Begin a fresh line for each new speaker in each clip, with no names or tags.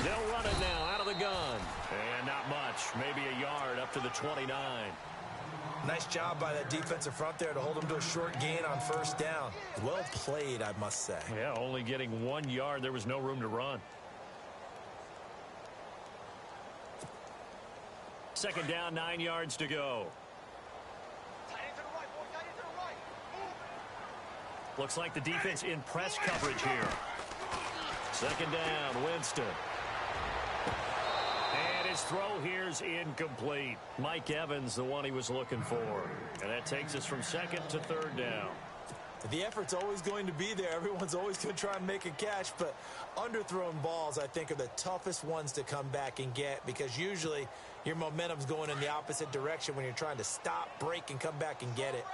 They'll run it now out of the gun. And not much, maybe a yard up to the 29.
Nice job by that defensive front there to hold them to a short gain on first down. Well played, I must say.
Yeah, only getting 1 yard. There was no room to run. Second down, 9 yards to go. Looks like the defense in press coverage here. Second down, Winston. And his throw here's incomplete. Mike Evans, the one he was looking for. And that takes us from second to third down.
The effort's always going to be there. Everyone's always going to try and make a catch, but underthrown balls, I think, are the toughest ones to come back and get because usually your momentum's going in the opposite direction when you're trying to stop, break, and come back and get it.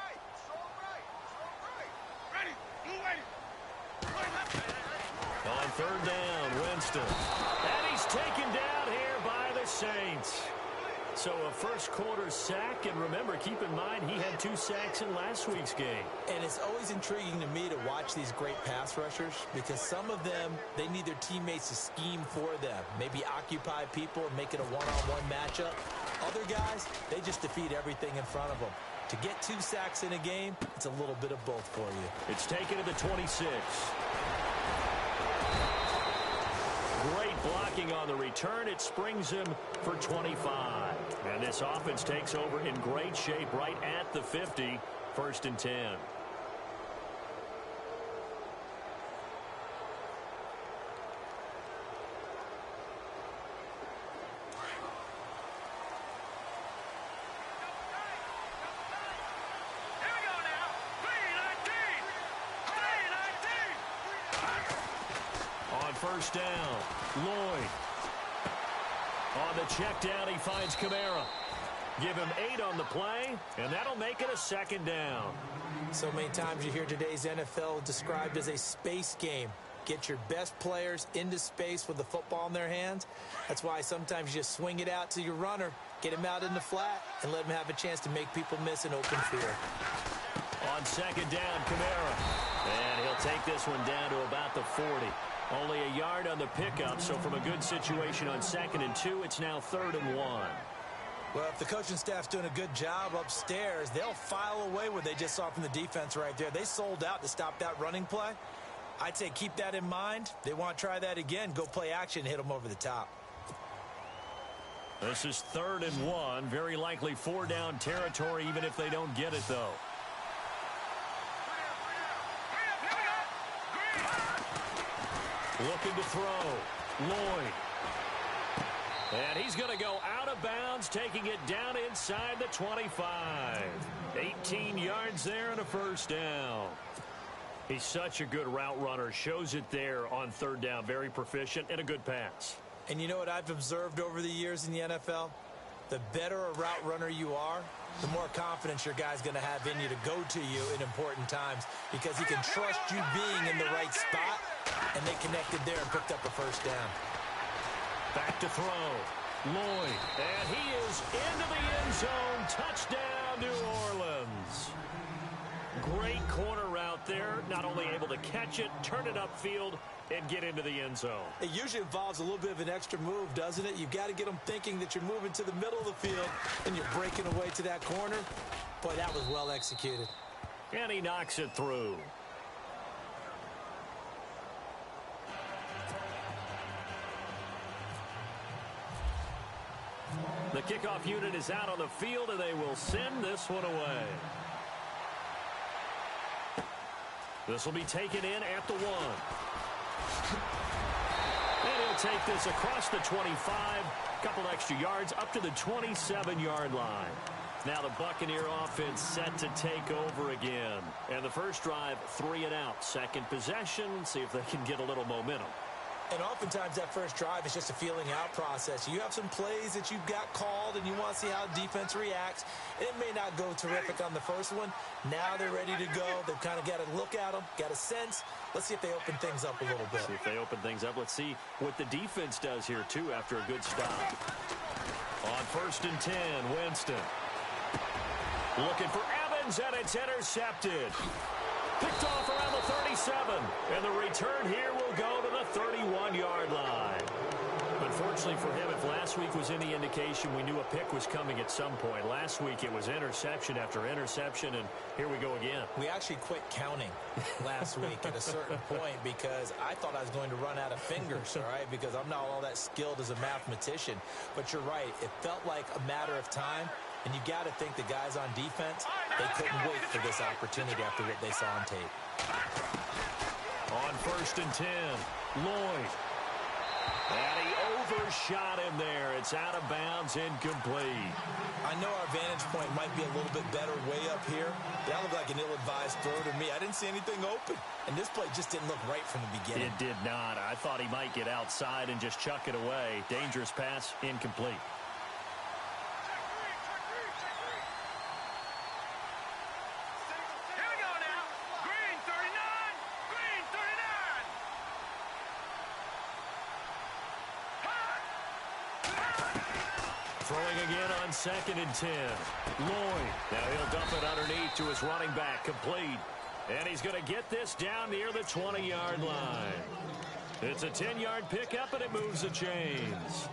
On third down, Winston. And he's taken down here by the Saints. So a first quarter sack, and remember, keep in mind, he had 2 sacks in last week's game.
And it's always intriguing to me to watch these great pass rushers because some of them, they need their teammates to scheme for them. Maybe occupy people and make it a one-on-one matchup. Other guys, they just defeat everything in front of them. To get 2 sacks in a game, it's a little bit of both for you.
It's taken to the 26. Great blocking on the return. It springs him for 25. And this offense takes over in great shape right at the 50. First and 10. First down, Lloyd. On the check down, he finds Kamara. Give him 8 on the play, and that'll make it a second down.
So many times you hear today's NFL described as a space game. Get your best players into space with the football in their hands. That's why sometimes you just swing it out to your runner, get him out in the flat, and let him have a chance to make people miss an open field.
On second down, Kamara. And he'll take this one down to about the 40. Only a yard on the pickup, so from a good situation on 2nd and 2, it's now 3rd and 1.
Well, if the coaching staff's doing a good job upstairs, they'll file away what they just saw from the defense right there. They sold out to stop that running play. I'd say keep that in mind. They want to try that again. Go play action, hit them over the top.
This is 3rd and 1. Very likely 4-down territory, even if they don't get it, though. Looking to throw. Lloyd. And he's going to go out of bounds, taking it down inside the 25. 18 yards there and a first down. He's such a good route runner. Shows it there on 3rd down. Very proficient and a good pass.
And you know what I've observed over the years in the NFL? The better a route runner you are, the more confidence your guy's going to have in you to go to you in important times because he can trust you being in the right spot, and they connected there and picked up a first down.
Back to throw. Lloyd. And he is into the end zone. Touchdown, New Orleans. Great corner route there. Not only able to catch it, turn it upfield, and get into the end zone.
It usually involves a little bit of an extra move, doesn't it? You've got to get them thinking that you're moving to the middle of the field and you're breaking away to that corner. Boy, that was well executed.
And he knocks it through. The kickoff unit is out on the field, and they will send this one away. This will be taken in at the 1. And he'll take this across the 25. Couple extra yards up to the 27-yard line. Now the Buccaneer offense set to take over again. And the first drive, 3 and out. Second possession, see if they can get a little momentum.
And oftentimes that first drive is just a feeling out process. You have some plays that you've got called and you want to see how the defense reacts. It may not go terrific on the first one. Now they're ready to go. They've kind of got to look at them, got a sense. Let's see if they open things up a little bit.
See if they open things up. Let's see what the defense does here, too, after a good stop. On 1st and 10, Winston. Looking for Evans, and it's intercepted. Picked off around the 37, and the return here will go to the 31-yard line. But unfortunately for him, if last week was any indication, we knew a pick was coming at some point. Last week it was interception after interception, and here we go again.
We actually quit counting last week at a certain point because I thought I was going to run out of fingers, all right, because I'm not all that skilled as a mathematician. But you're right. It felt like a matter of time, and you got to think the guys on defense, they couldn't wait for this opportunity after what they saw on tape.
On 1st and 10, Lloyd. And he overshot him there. It's out of bounds, incomplete.
I know our vantage point might be a little bit better way up here. That looked like an ill-advised throw to me. I didn't see anything open. And this play just didn't look right from the beginning.
It did not. I thought he might get outside and just chuck it away. Dangerous pass, incomplete. Throwing again on 2nd and 10. Lloyd. Now he'll dump it underneath to his running back. Complete. And he's going to get this down near the 20-yard line. It's a 10-yard pickup, and it moves the chains.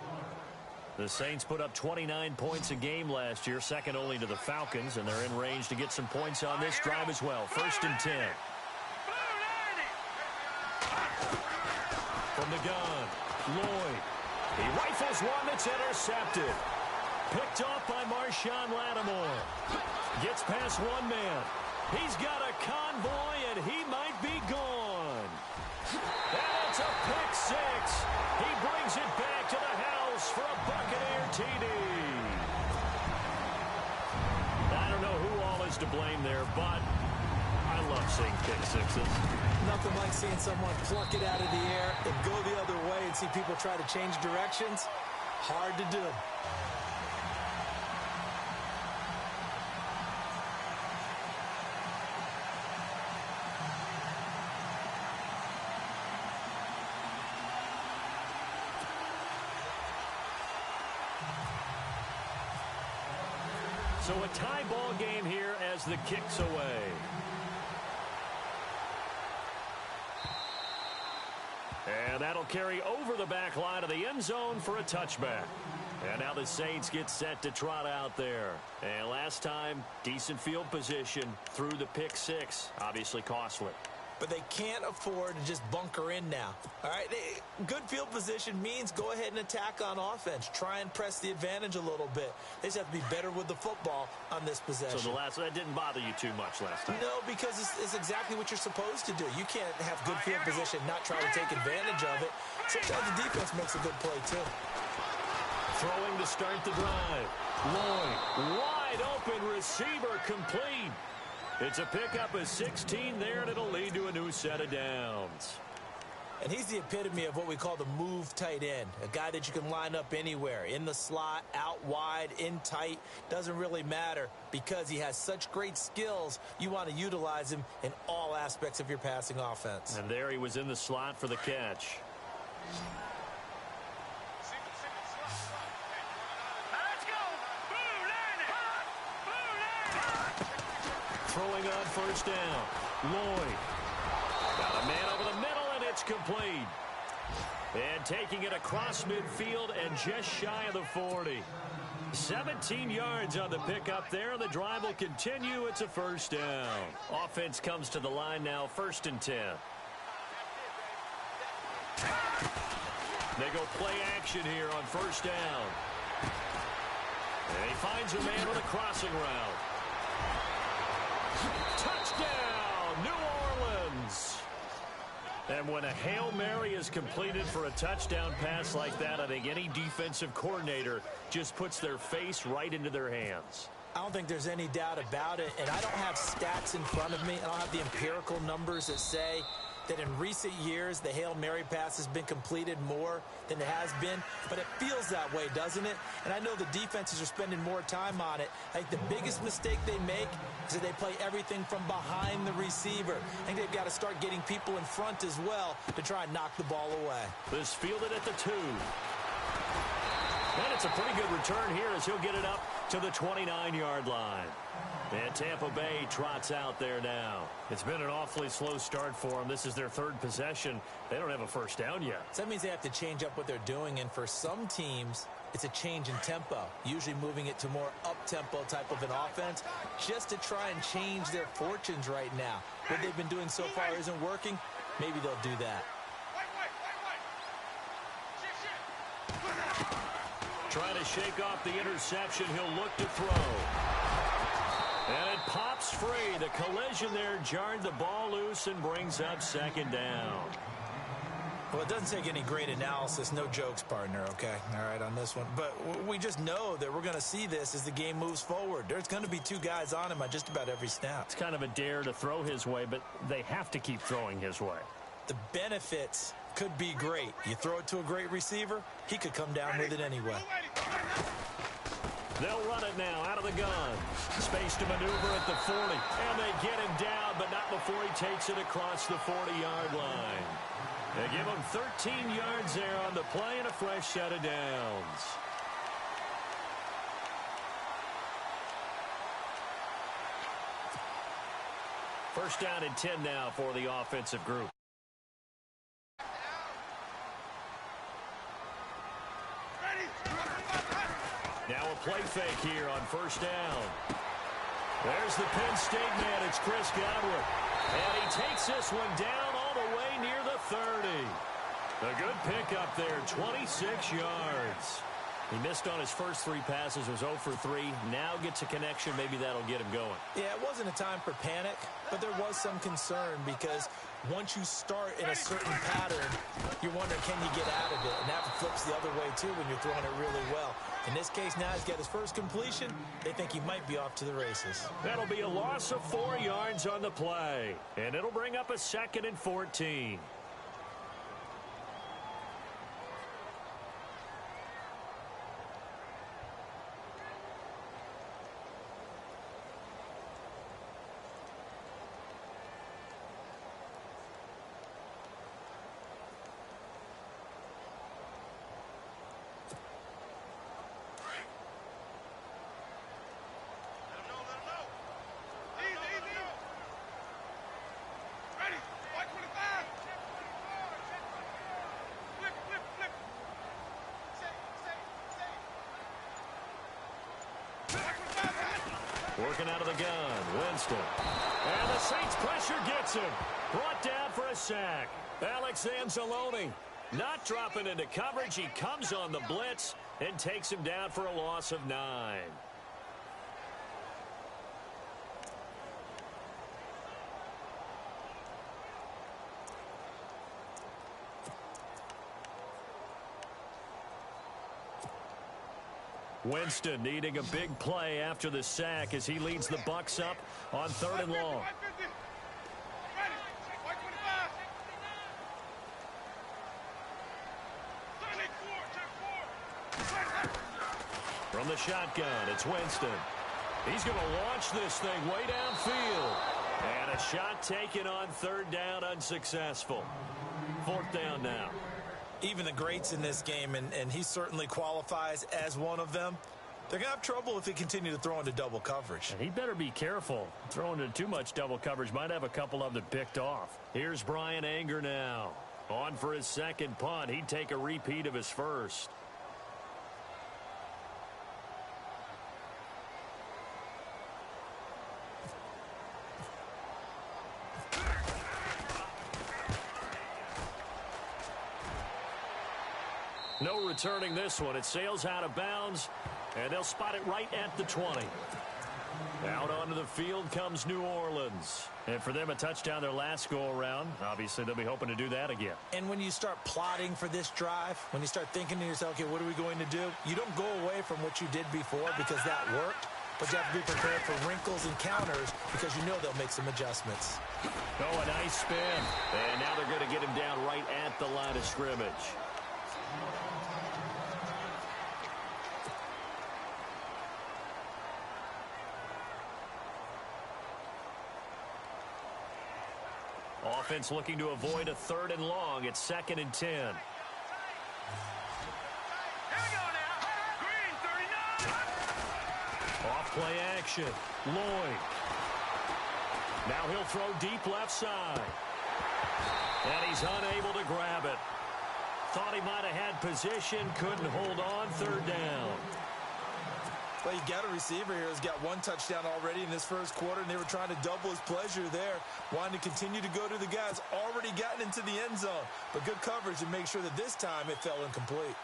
The Saints put up 29 points a game last year, second only to the Falcons, and they're in range to get some points on this drive as well. 1st and 10. From the gun, Lloyd. He rifles one that's intercepted. Picked off by Marshawn Lattimore. Gets past one man. He's got a convoy, and he might be gone. And it's a pick six. He brings it back to the house for a Buccaneer TD. I don't know who all is to blame there, but I love seeing pick sixes.
Nothing like seeing someone pluck it out of the air and go the other way and see people try to change directions. Hard to do.
So a tie ball game here as the kick's away. And that'll carry over the back line of the end zone for a touchback. And now the Saints get set to trot out there. And last time, decent field position through the pick six. Obviously costly.
But they can't afford to just bunker in now. All right, good field position means go ahead and attack on offense. Try and press the advantage a little bit. They just have to be better with the football on this possession.
So that didn't bother you too much last time?
No, because it's exactly what you're supposed to do. You can't have good field position, not try to take advantage of it. Sometimes the defense makes a good play, too.
Throwing to start the drive. Lloyd, wide open receiver, complete. It's a pickup of 16 there, and it'll lead to a new set of downs.
And he's the epitome of what we call the move tight end, a guy that you can line up anywhere, in the slot, out wide, in tight, doesn't really matter because he has such great skills. You want to utilize him in all aspects of your passing offense.
And there he was in the slot for the catch. Throwing on 1st down. Lloyd. Got a man over the middle, and it's complete. And taking it across midfield and just shy of the 40. 17 yards on the pickup there. The drive will continue. It's a 1st down. Offense comes to the line now, 1st and 10. They go play action here on 1st down. And he finds a man with a crossing route. Touchdown, New Orleans. And when a Hail Mary is completed for a touchdown pass like that, I think any defensive coordinator just puts their face right into their hands.
I don't think there's any doubt about it, and I don't have stats in front of me. I don't have the empirical numbers that say that in recent years the Hail Mary pass has been completed more than it has been, but it feels that way, doesn't it? And I know the defenses are spending more time on it. I think the biggest mistake they make is that they play everything from behind the receiver. I think they've got to start getting people in front as well to try and knock the ball away.
This fielded at the 2. And That's a pretty good return here as he'll get it up to the 29-yard line. And Tampa Bay trots out there now. It's been an awfully slow start for them. This is their third possession. They don't have a first down yet.
So that means they have to change up what they're doing, and for some teams, it's a change in tempo, usually moving it to more up-tempo type of an offense just to try and change their fortunes right now. What they've been doing so far isn't working. Maybe they'll do that.
Trying to shake off the interception. He'll look to throw. And it pops free. The collision there jarred the ball loose and brings up second down.
Well, it doesn't take any great analysis. No jokes, partner, okay? All right, on this one. But we just know that we're going to see this as the game moves forward. There's going to be two guys on him on just about every snap.
It's kind of a dare to throw his way, but they have to keep throwing his way.
The benefits could be great. You throw it to a great receiver, he could come down with it anyway.
They'll run it now out of the gun. Space to maneuver at the 40. And they get him down, but not before he takes it across the 40-yard line. They give him 13 yards there on the play and a fresh set of downs. First down and 10 now for the offensive group. Now a play fake here on first down. There's the Penn State man. It's Chris Godwin. And he takes this one down all the way near the 30. A good pickup there, 26 yards. He missed on his first three passes, was 0 for 3. Now gets a connection. Maybe that'll get him going.
Yeah, it wasn't a time for panic, but there was some concern because once you start in a certain pattern, you're wondering, can you get out of it? And that flips the other way, too, when you're throwing it really well. In this case, now he's got his first completion. They think he might be off to the races.
That'll be a loss of 4 yards on the play. And it'll bring up a 2nd and 14. Working out of the gun, Winston. And the Saints pressure gets him. Brought down for a sack. Alex Anzalone not dropping into coverage. He comes on the blitz and takes him down for a loss of 9. Winston needing a big play after the sack as he leads the Bucs up on 3rd and long. From the shotgun, it's Winston. He's going to launch this thing way downfield. And a shot taken on 3rd down, unsuccessful. 4th down now.
Even the greats in this game, and he certainly qualifies as one of them, they're going to have trouble if they continue to throw into double coverage.
And he better be careful. Throwing into too much double coverage might have a couple of them picked off. Here's Brian Anger now. On for his second punt. He'd take a repeat of his first. No returning this one. It sails out of bounds, and they'll spot it right at the 20. Out onto the field comes New Orleans. And for them, a touchdown their last go-around. Obviously, they'll be hoping to do that again.
And when you start plotting for this drive, when you start thinking to yourself, okay, what are we going to do? You don't go away from what you did before because that worked, but you have to be prepared for wrinkles and counters because you know they'll make some adjustments.
Oh, a nice spin. And now they're going to get him down right at the line of scrimmage. Offense looking to avoid a 3rd and long. It's 2nd and 10. Play action. Lloyd. Now he'll throw deep left side. And he's unable to grab it. Thought he might have had position, couldn't hold on. Third down.
Well, you got a receiver here who's got one touchdown already in this first quarter, and they were trying to double his pleasure there, wanting to continue to go to the guys already gotten into the end zone. But good coverage to make sure that this time it fell incomplete.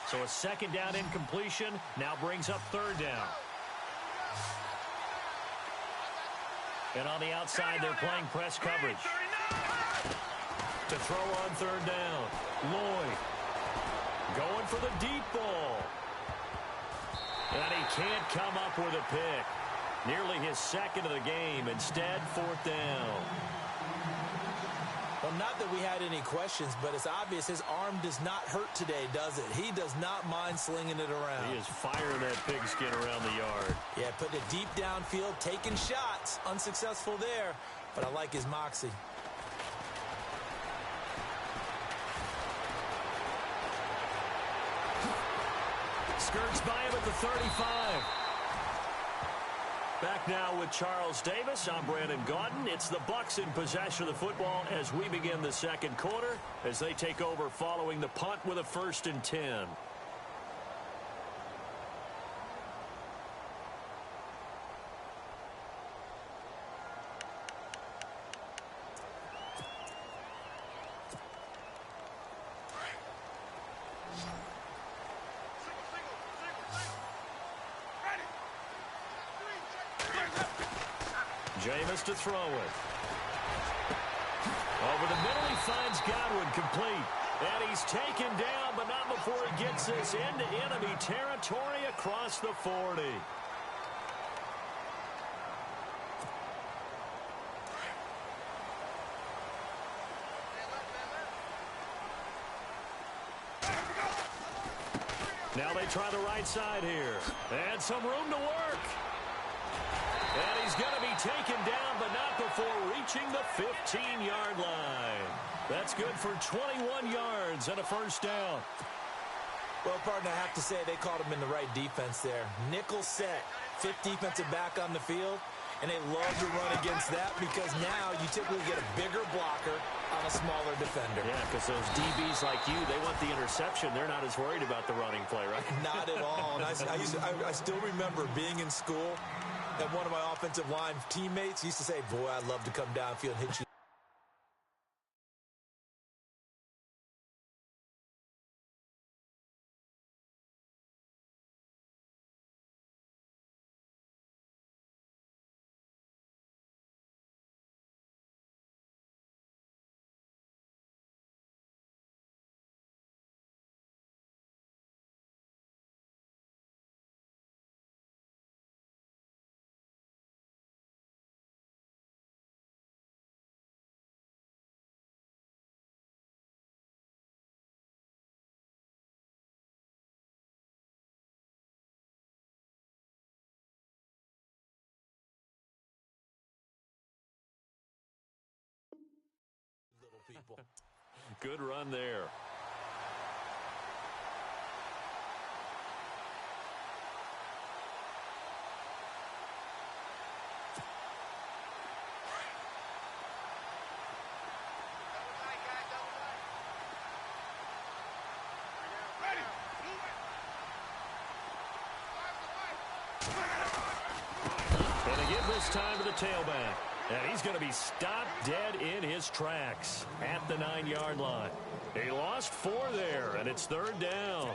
So a second down incompletion now brings up third down. And on the outside, they're playing press coverage. To throw on third down, Lloyd going for the deep ball. And he can't come up with a pick. Nearly his second of the game. Instead, fourth down.
Well, not that we had any questions, but it's obvious his arm does not hurt today, does it? He does not mind slinging it around.
He is firing that pigskin around the yard.
Yeah, putting it deep downfield, taking shots. Unsuccessful there, but I like his moxie.
Skirts by him at the 35. Back now with Charles Davis. I'm Brandon Gaudin. It's the Bucs in possession of the football as we begin the second quarter as they take over following the punt with a 1st and 10. Jameis to throw it. Over the middle, he finds Godwin complete. And he's taken down, but not before he gets this into enemy territory across the 40. Now they try the right side here. And some room to work. And he's going to be taken down, but not before reaching the 15-yard line. That's good for 21 yards and a 1st down.
Well, partner, I have to say they caught him in the right defense there. Nickel set, 5th defensive back on the field, and they love to run against that because now you typically get a bigger blocker on a smaller defender.
Yeah, because those DBs like you, they want the interception. They're not as worried about the running play, right?
Not at all. And I still remember being in school, and one of my offensive line teammates used to say, boy, I'd love to come downfield and hit you. People.
Good run there. And they give this time to the tailback. And he's going to be stopped dead in his tracks at the 9-yard line. He lost 4 there, and it's 3rd down.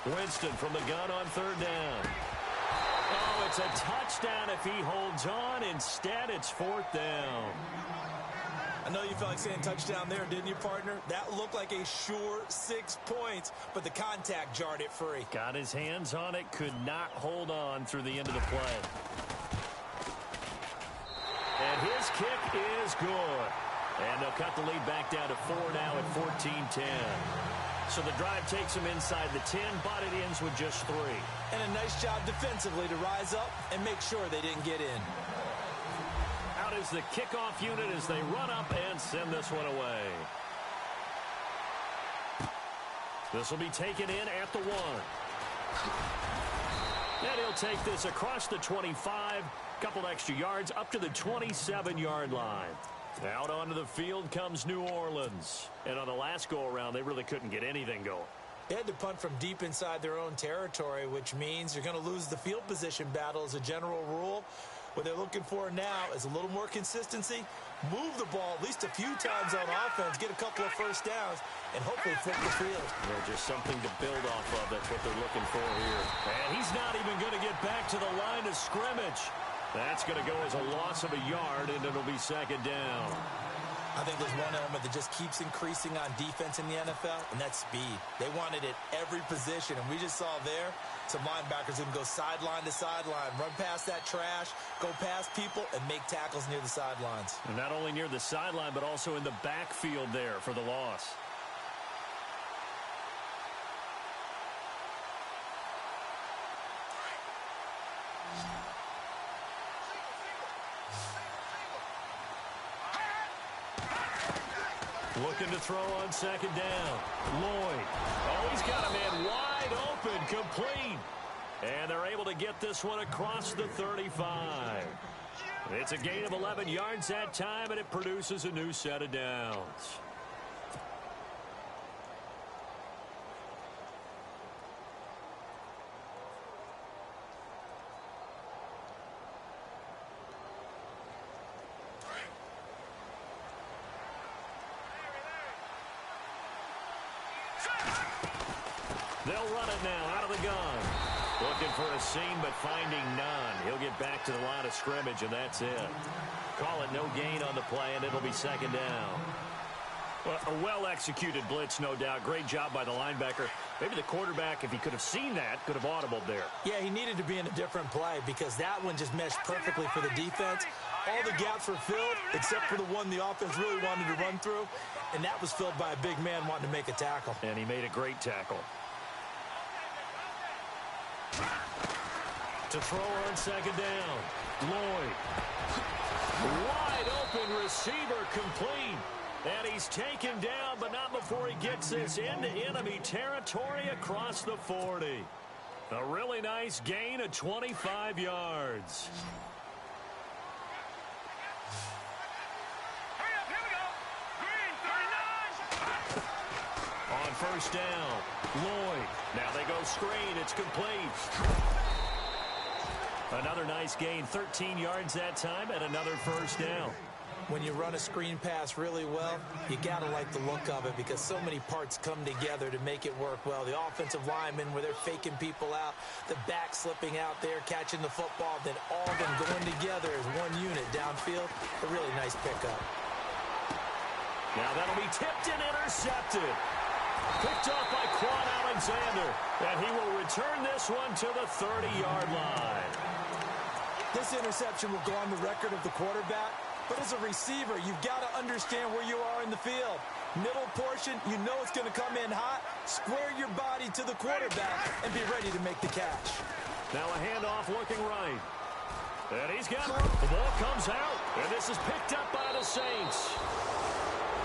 Winston from the gun on 3rd down. Oh, it's a touchdown if he holds on. Instead, it's 4th down.
I know you felt like saying touchdown there, didn't you, partner? That looked like a sure 6 points, but the contact jarred it free.
Got his hands on it, could not hold on through the end of the play. And his kick is good. And they'll cut the lead back down to 4 now at 14-10. So the drive takes them inside the 10, but it ends with just 3.
And a nice job defensively to rise up and make sure they didn't get in.
Out is the kickoff unit as they run up and send this one away. This will be taken in at the 1. And he'll take this across the 25, couple extra yards up to the 27-yard line. Out onto the field comes New Orleans. And on the last go-around, they really couldn't get anything going.
They had to punt from deep inside their own territory, which means you're going to lose the field position battle as a general rule. What they're looking for now is a little more consistency, move the ball at least a few times on offense, get a couple of first downs, and hopefully flip the field.
Yeah, just something to build off of. That's what they're looking for here. And he's not even going to get back to the line of scrimmage. That's going to go as a loss of a yard, and it'll be second down.
I think there's one element that just keeps increasing on defense in the NFL, and that's speed. They want it at every position, and we just saw there some linebackers who can go sideline to sideline, run past that trash, go past people, and make tackles near the sidelines.
And not only near the sideline, but also in the backfield there for the loss. Looking to throw on second down. Lloyd. Oh, he's got a man wide open, complete. And they're able to get this one across the 35. It's a gain of 11 yards that time, and it produces a new set of downs. They'll run it now out of the gun. Looking for a seam, but finding none. He'll get back to the line of scrimmage, and that's it. Call it no gain on the play, and it'll be second down. Well, a well-executed blitz, no doubt. Great job by the linebacker. Maybe the quarterback, if he could have seen that, could have audibled there.
Yeah, he needed to be in a different play because that one just meshed perfectly for the defense. All the gaps were filled except for the one the offense really wanted to run through, and that was filled by a big man wanting to make a tackle.
And he made a great tackle. To throw on second down. Lloyd. Wide open receiver, complete. And he's taken down, but not before he gets this into enemy territory across the 40. A really nice gain of 25 yards. On first down, Lloyd. Now they go screen. It's complete. Another nice gain, 13 yards that time, and another first down.
When you run a screen pass really well, you got to like the look of it because so many parts come together to make it work well. The offensive linemen, where they're faking people out, the back slipping out there, catching the football, then all of them going together as one unit downfield. A really nice pickup.
Now that'll be tipped and intercepted. Picked off by Quan Alexander, and he will return this one to the 30-yard line.
This interception will go on the record of the quarterback, but as a receiver, you've got to understand where you are in the field. Middle portion, you know it's going to come in hot. Square your body to the quarterback and be ready to make the catch.
Now a handoff looking right. And he's got it. The ball comes out, and this is picked up by the Saints.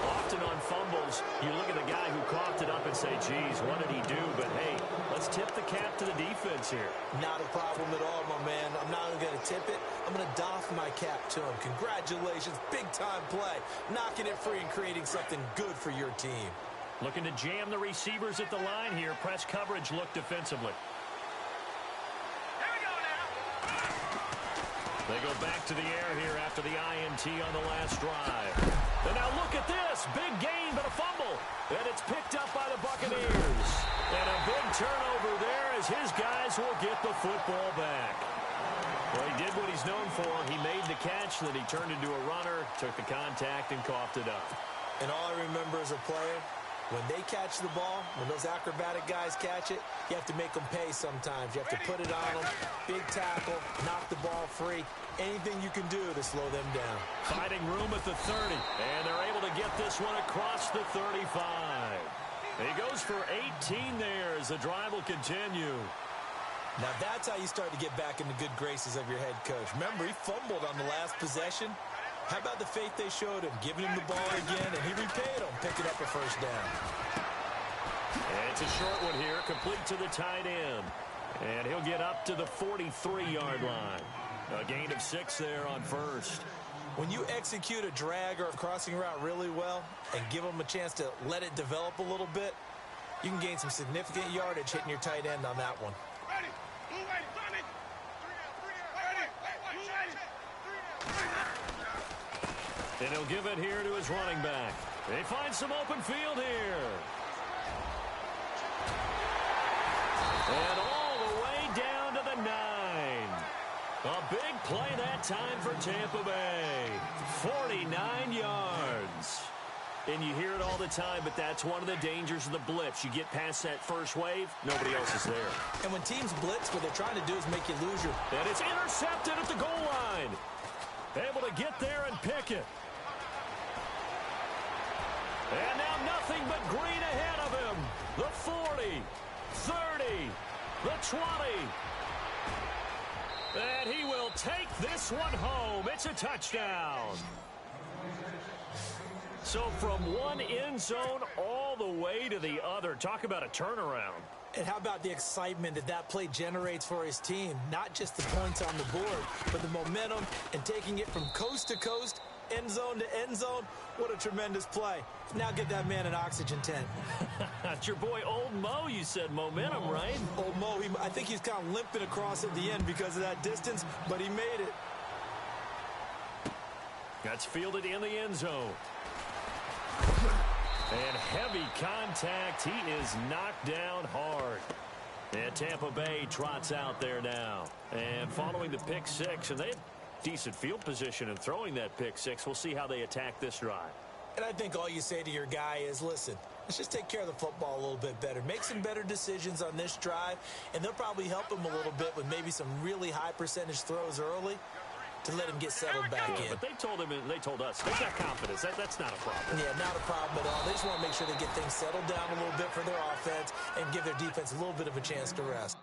Often on fumbles, you look at the guy who coughed it up and say, geez, what did he do? But, hey, let's tip the cap to the defense here.
Not a problem at all, my man. I'm not even going to tip it. I'm going to doff my cap to him. Congratulations. Big-time play. Knocking it free and creating something good for your team.
Looking to jam the receivers at the line here. Press coverage look defensively. They go back to the air here after the INT on the last drive. And now look at this. Big gain, but a fumble. And it's picked up by the Buccaneers. And a big turnover there as his guys will get the football back. Well, he did what he's known for. He made the catch, then he turned into a runner, took the contact, and coughed it up.
And all I remember as a player When they catch the ball, when those acrobatic guys catch it, you have to make them pay sometimes. You have to put it on them, big tackle, knock the ball free. Anything you can do to slow them down.
Finding room at the 30, and they're able to get this one across the 35. He goes for 18 there as the drive will continue.
Now that's how you start to get back in the good graces of your head coach. Remember, he fumbled on the last possession. How about the faith they showed him, giving him the ball again, and he repaid them, picking up a first down.
And it's a short one here, complete to the tight end. And he'll get up to the 43-yard line. A gain of 6 there on first.
When you execute a drag or a crossing route really well and give them a chance to let it develop a little bit, you can gain some significant yardage hitting your tight end on that one.
And he'll give it here to his running back. They find some open field here. And all the way down to the 9. A big play that time for Tampa Bay. 49 yards. And you hear it all the time, but that's one of the dangers of the blitz. You get past that first wave, nobody else is there.
And when teams blitz, what they're trying to do is make you lose your...
And it's intercepted at the goal line. Able to get there and pick it. And now nothing but green ahead of him. The 40, 30, the 20. And he will take this one home. It's a touchdown. So from one end zone all the way to the other. Talk about a turnaround.
And how about the excitement that play generates for his team? Not just the points on the board, but the momentum and taking it from coast to coast, end zone to end zone. What a tremendous play. Now get that man an oxygen tent.
That's your boy Old Mo, you said. Momentum, right?
Old Mo, I think he's kind of limping across at the end because of that distance, but he made it.
That's fielded in the end zone. And heavy contact. He is knocked down hard. And Tampa Bay trots out there now. And following the pick six, and they have decent field position in throwing that pick six. We'll see how they attack this drive.
And I think all you say to your guy is, listen, let's just take care of the football a little bit better. Make some better decisions on this drive, and they'll probably help him a little bit with maybe some really high percentage throws early to let him get settled back in.
But they told us, they've got confidence. That's not a problem.
Yeah, not a problem at all. They just want to make sure they get things settled down a little bit for their offense and give their defense a little bit of a chance to rest.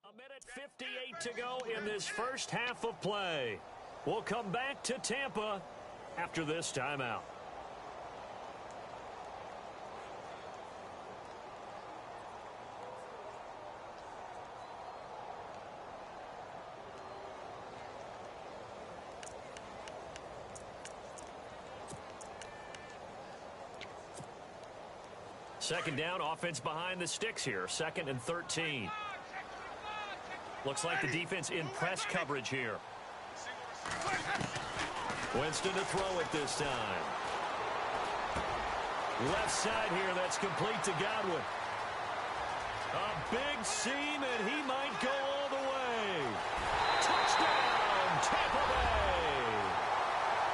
A minute 58 to go in this first half of play. We'll come back to Tampa after this timeout. Second down, offense behind the sticks here. 2nd and 13. Looks like the defense in press coverage here. Winston to throw it this time. Left side here, that's complete to Godwin. A big seam, and he might go all the way. Touchdown, Tampa Bay.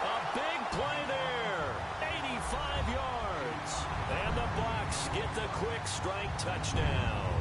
A big play there. 85 yards. And the Bucs get the quick strike touchdown.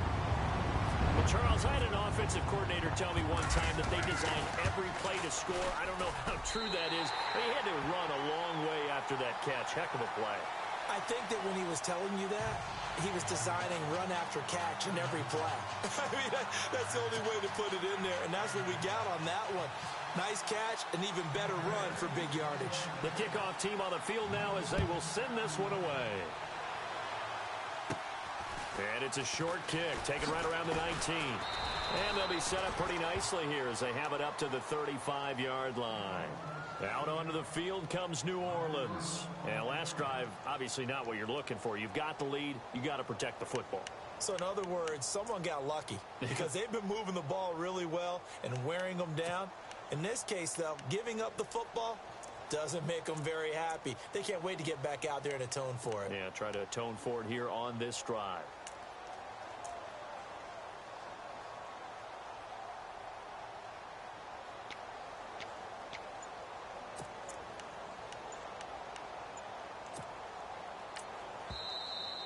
Well, Charles, I had an offensive coordinator tell me one time that they designed every play to score. I don't know how true that is. They had to run a long way after that catch. Heck of a play.
I think that when he was telling you that, he was designing run after catch in every play. I mean, that's the only way to put it in there, and that's what we got on that one. Nice catch, an even better run for big yardage.
The kickoff team on the field now as they will send this one away. And it's a short kick, taken right around the 19. And they'll be set up pretty nicely here as they have it up to the 35-yard line. Out onto the field comes New Orleans. And last drive, obviously not what you're looking for. You've got the lead. You got to protect the football.
So in other words, someone got lucky because they've been moving the ball really well and wearing them down. In this case, though, giving up the football doesn't make them very happy. They can't wait to get back out there and atone for it.
Yeah, try to atone for it here on this drive.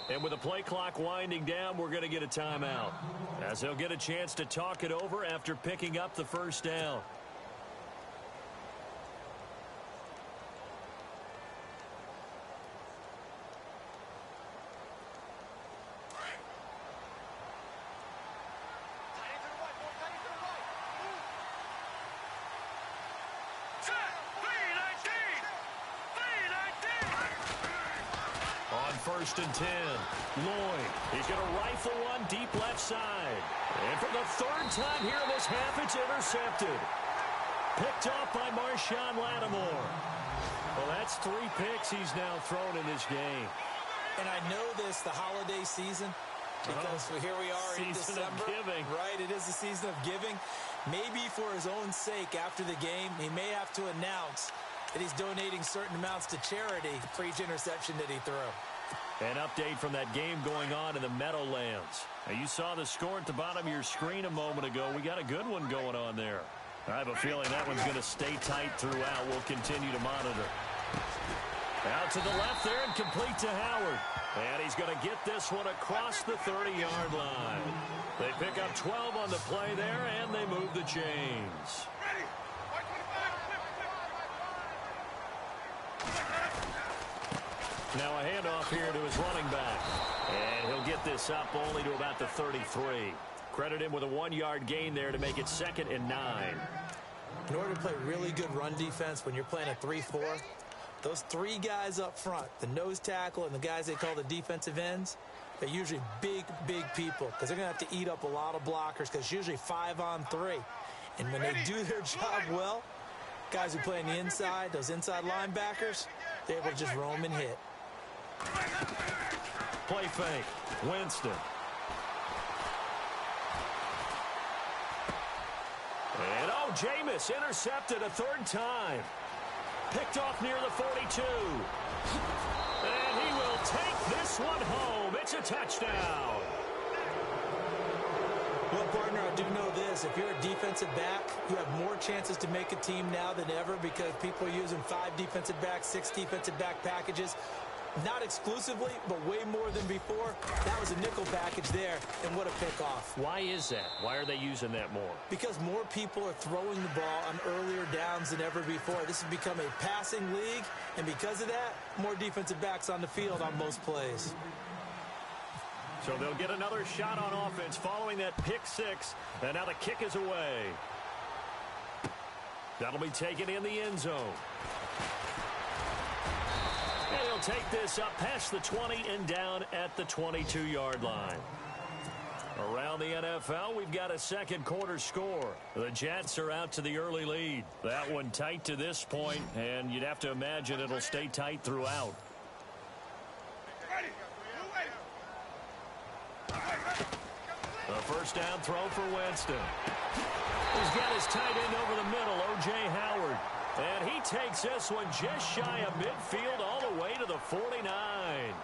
And with the play clock winding down, we're going to get a timeout, as they'll get a chance to talk it over after picking up the first down. First and 10. Lloyd. He's going to rifle one deep left side. And for the third time here in this half, it's intercepted. Picked off by Marshawn Lattimore. Well, that's 3 picks he's now thrown in this game.
And I know this, the holiday season, because here we are in December.
Season of giving.
Right, it is the season of giving. Maybe for his own sake after the game, he may have to announce that he's donating certain amounts to charity for each interception that he threw.
An update from that game going on in the Meadowlands. Now, you saw the score at the bottom of your screen a moment ago. We got a good one going on there. I have a feeling that one's going to stay tight throughout. We'll continue to monitor. Out to the left there and complete to Howard. And he's going to get this one across the 30-yard line. They pick up 12 on the play there, and they move the chains. Now a handoff here to his running back. And he'll get this up only to about the 33. Credit him with a 1-yard gain there to make it 2nd and 9.
In order to play really good run defense when you're playing a 3-4, those 3 guys up front, the nose tackle and the guys they call the defensive ends, they're usually big, big people because they're going to have to eat up a lot of blockers because it's usually 5-on-3. And when they do their job well, guys who play on the inside, those inside linebackers, they're able to just roam and hit.
Play fake. Winston. And Jameis intercepted a 3rd time. Picked off near the 42. And he will take this one home. It's a touchdown.
Well, partner, I do know this. If you're a defensive back, you have more chances to make a team now than ever because people are using 5 defensive backs, 6 defensive back packages. Not exclusively, but way more than before. That was a nickel package there, and what a pickoff.
Why is that? Why are they using that more?
Because more people are throwing the ball on earlier downs than ever before. This has become a passing league, and because of that, more defensive backs on the field on most plays.
So they'll get another shot on offense following that pick 6, and now the kick is away. That'll be taken in the end zone. And he'll take this up past the 20 and down at the 22-yard line. Around the NFL, we've got a second quarter score. The Jets are out to the early lead. That one tight to this point, and you'd have to imagine it'll stay tight throughout. The first down throw for Winston. He's got his tight end over the middle, O.J. Howard. And he takes this one just shy of midfield all the way to the 49.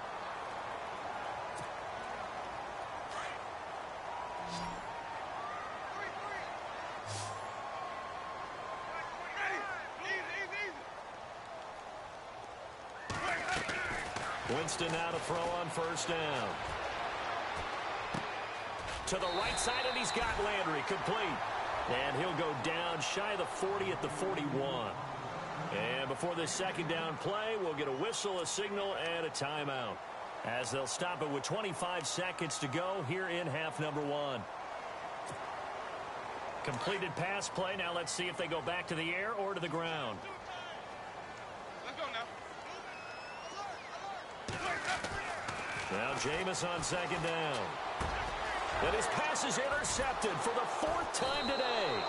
Winston now to throw on first down. To the right side, and he's got Landry complete. And he'll go down shy of the 40 at the 41. And before this second down play, we'll get a whistle, a signal, and a timeout, as they'll stop it with 25 seconds to go here in half number 1. Completed pass play. Now let's see if they go back to the air or to the ground.
Let's go now.
Now Jameis on second down. And his pass is intercepted for the 4th time today.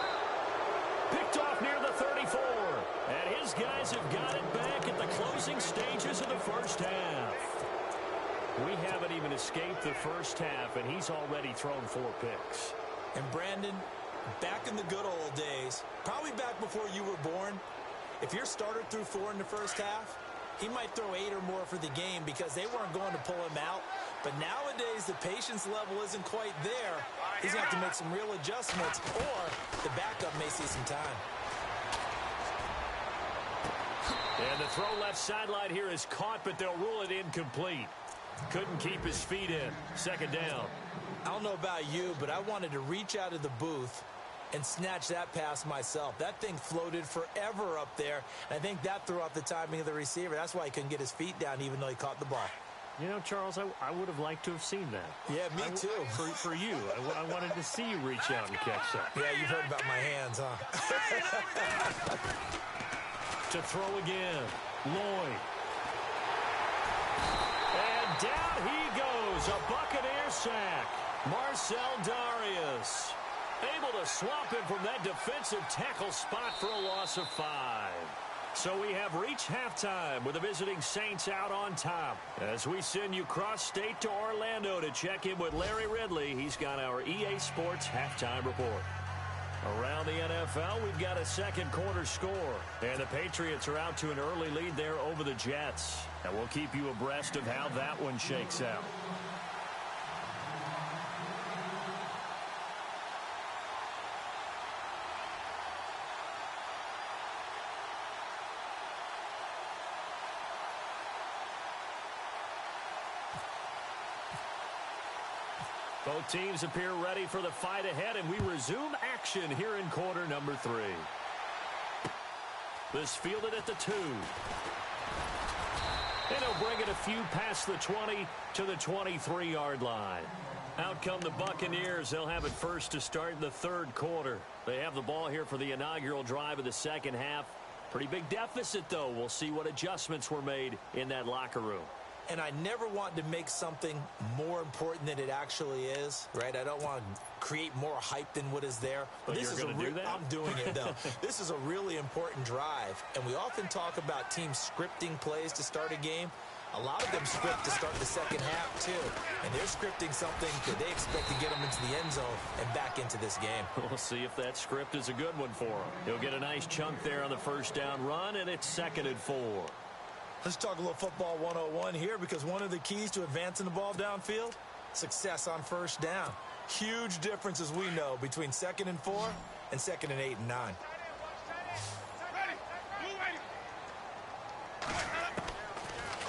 Picked off near the 34. And his guys have got it back at the closing stages of the first half. We haven't even escaped the first half, and he's already thrown 4 picks.
And Brandon, back in the good old days, probably back before you were born, if your starter threw 4 in the first half, he might throw 8 or more for the game because they weren't going to pull him out. But nowadays, the patience level isn't quite there. He's going to have to make some real adjustments, or the backup may see some time.
And the throw left sideline here is caught, but they'll rule it incomplete. Couldn't keep his feet in. Second down.
I don't know about you, but I wanted to reach out of the booth and snatch that pass myself. That thing floated forever up there, and I think that threw off the timing of the receiver. That's why he couldn't get his feet down even though he caught the ball.
You know, Charles, I would have liked to have seen that.
Yeah, me too.
For you. I wanted to see you reach out and catch that.
Yeah, you've heard about my hands, huh?
To throw again. Lloyd. And down he goes. A Buccaneer sack. Marcel Darius able to swap him from that defensive tackle spot for a loss of 5. So we have reached halftime with the visiting Saints out on top. As we send you cross-state to Orlando to check in with Larry Ridley, he's got our EA Sports halftime report. Around the NFL, we've got a second quarter score. And the Patriots are out to an early lead there over the Jets. And we'll keep you abreast of how that one shakes out. Both teams appear ready for the fight ahead, and we resume action here in quarter number 3. This fielded at the 2. And he'll bring it a few past the 20 to the 23-yard line. Out come the Buccaneers. They'll have it first to start the third quarter. They have the ball here for the inaugural drive of the second half. Pretty big deficit, though. We'll see what adjustments were made in that locker room.
And I never want to make something more important than it actually is, right? I don't want to create more hype than what is there.
But you're going to do that?
I'm doing it, though. This is a really important drive, and we often talk about teams scripting plays to start a game. A lot of them script to start the second half, too. And they're scripting something that they expect to get them into the end zone and back into this game.
We'll see if that script is a good one for them. He'll get a nice chunk there on the first down run, and it's 2nd and 4.
Let's talk a little football 101 here, because one of the keys to advancing the ball downfield, success on first down. Huge difference, as we know, between 2nd and 4 and 2nd and 8 and 9.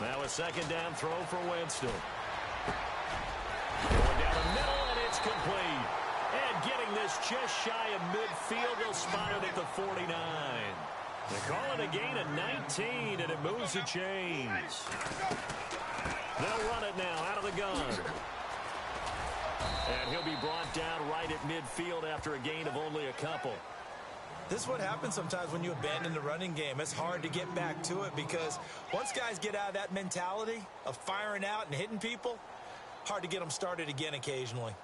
Now a second down throw for Winston. Going down the middle, and it's complete. And getting this just shy of midfield, they'll spot it at the 49. They call it a gain of 19, and it moves the chains. They'll run it now out of the gun. And he'll be brought down right at midfield after a gain of only a couple.
This is what happens sometimes when you abandon the running game. It's hard to get back to it, because once guys get out of that mentality of firing out and hitting people, hard to get them started again occasionally.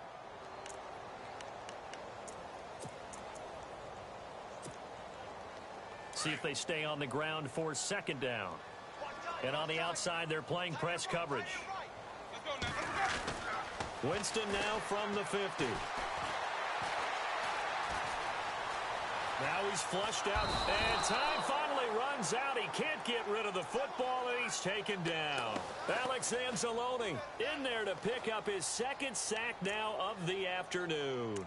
See if they stay on the ground for second down. And on the outside, they're playing press coverage. Winston now from the 50. Now he's flushed out, and time finally runs out. He can't get rid of the football, and he's taken down. Alex Anzalone in there to pick up his 2nd sack now of the afternoon.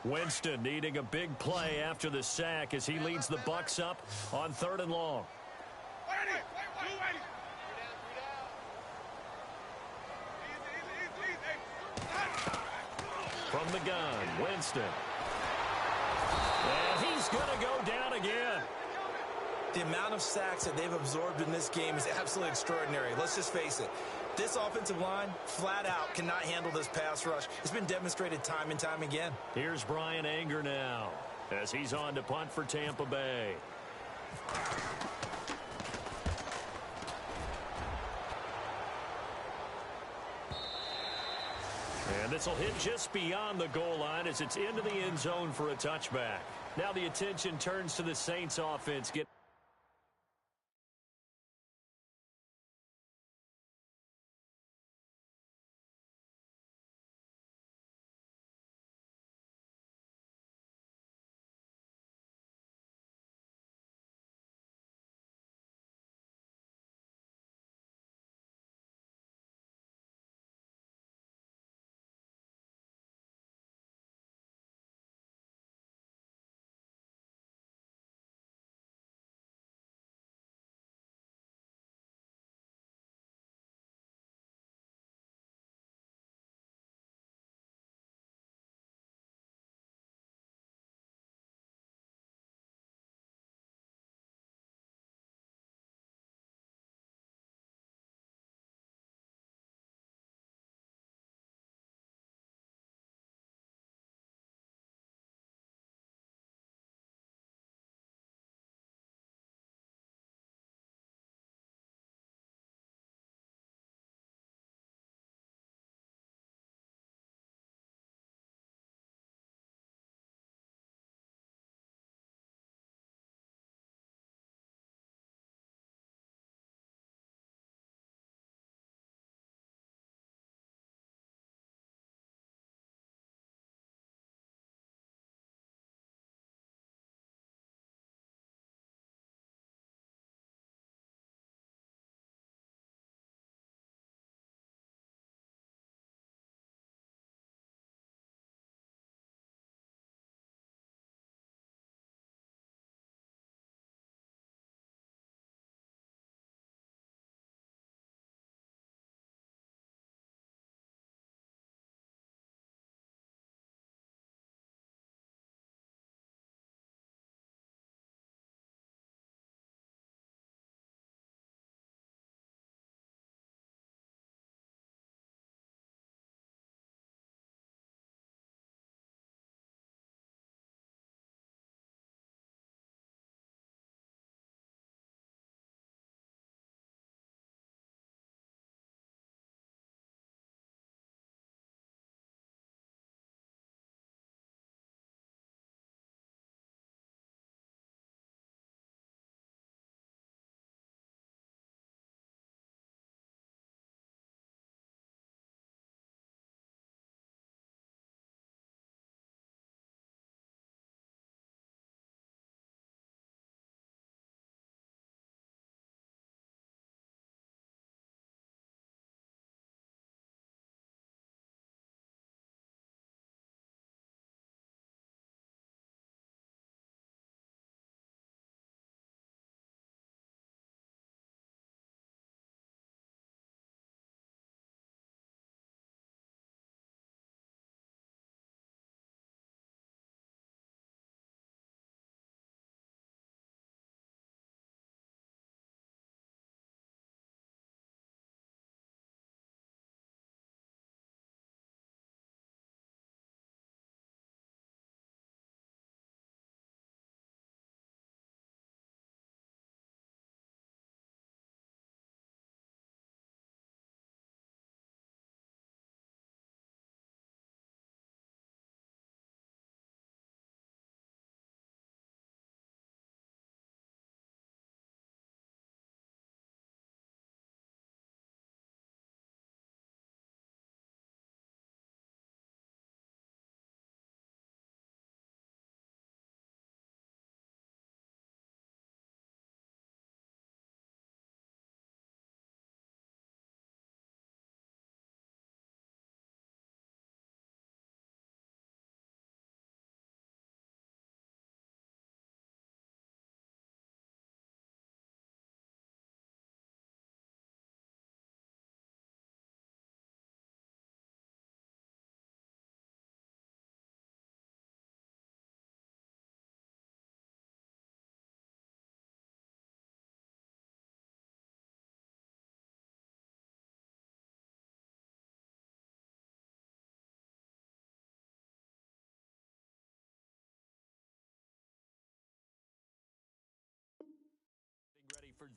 Winston needing a big play after the sack as he leads the Bucs up on 3rd and long. From the gun, Winston. And he's going to go down again.
The amount of sacks that they've absorbed in this game is absolutely extraordinary. Let's just face it. This offensive line, flat out, cannot handle this pass rush. It's been demonstrated time and time again.
Here's Brian Anger now as he's on to punt for Tampa Bay. And this will hit just beyond the goal line as it's into the end zone for a touchback. Now the attention turns to the Saints offense.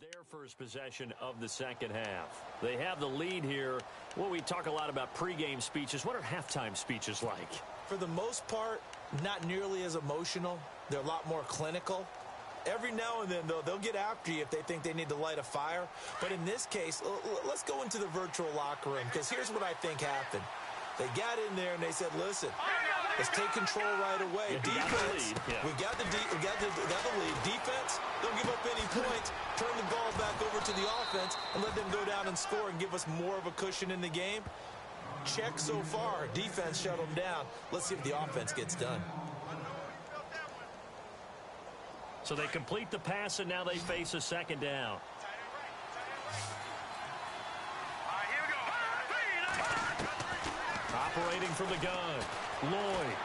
Their first possession of the second half. They have the lead here. Well, we talk a lot about pregame speeches. What are halftime speeches like?
For the most part, not nearly as emotional. They're a lot more clinical. Every now and then, though, they'll get after you if they think they need to light a fire. But in this case, let's go into the virtual locker room, because here's what I think happened. They got in there and they said, listen, let's take control right away. Defense, we got the lead. Defense, don't give up any points. Turn the ball back over to the offense and let them go down and score and give us more of a cushion in the game. Check so far. Defense shut them down. Let's see if the offense gets done.
So they complete the pass, and now they face a second down. Operating from the gun, Lloyd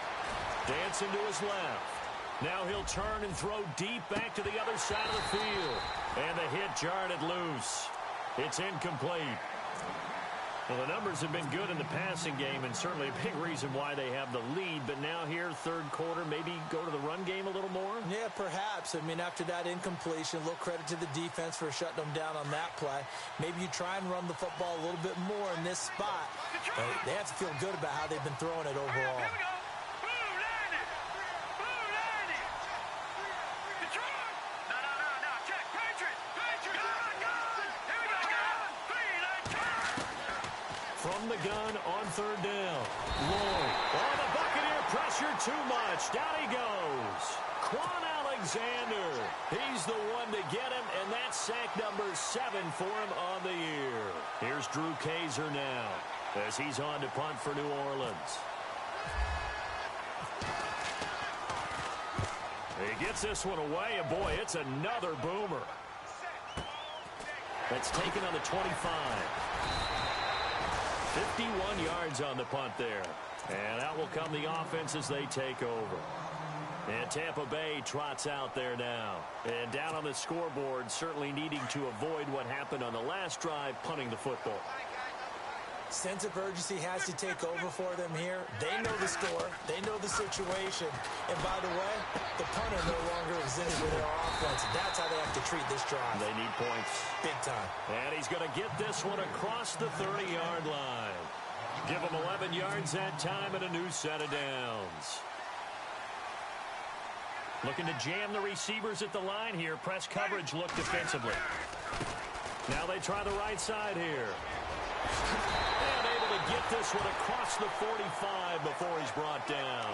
dancing to his left. Now he'll turn and throw deep back to the other side of the field. And the hit jarred it loose. It's incomplete. Well, the numbers have been good in the passing game, and certainly a big reason why they have the lead. But now here, third quarter, maybe go to the run game a little more? Yeah, perhaps. I mean, after that incompletion, a little credit to the defense for shutting them down on that play. Maybe you try and run the football a little bit more in this spot. They have to feel good about how they've been throwing it overall. From the gun on third down. Lloyd. Oh, the Buccaneer pressure too much. Down he goes. Quan Alexander. He's the one to get him, and that's sack number 7 for him on the year. Here's Drew Kaiser now as he's on to punt for New Orleans. He gets this one away, and boy, it's another boomer. That's taken on the 25. 51 yards on the punt there. And out will come the offense as they take over. And Tampa Bay trots out there now. And down on the scoreboard, certainly needing to avoid what happened on the last drive, punting the football. Sense of urgency has to take over for them here. They know the score. They know the situation. And by the way, the punter no longer exists with their offense. That's how they have to treat this drive. They need points. Big time. And he's going to get this one across the 30-yard line. Give him 11 yards that time and a new set of downs. Looking to jam the receivers at the line here. Press coverage look defensively. Now they try the right side here. And able to get this one across the 45 before he's brought down.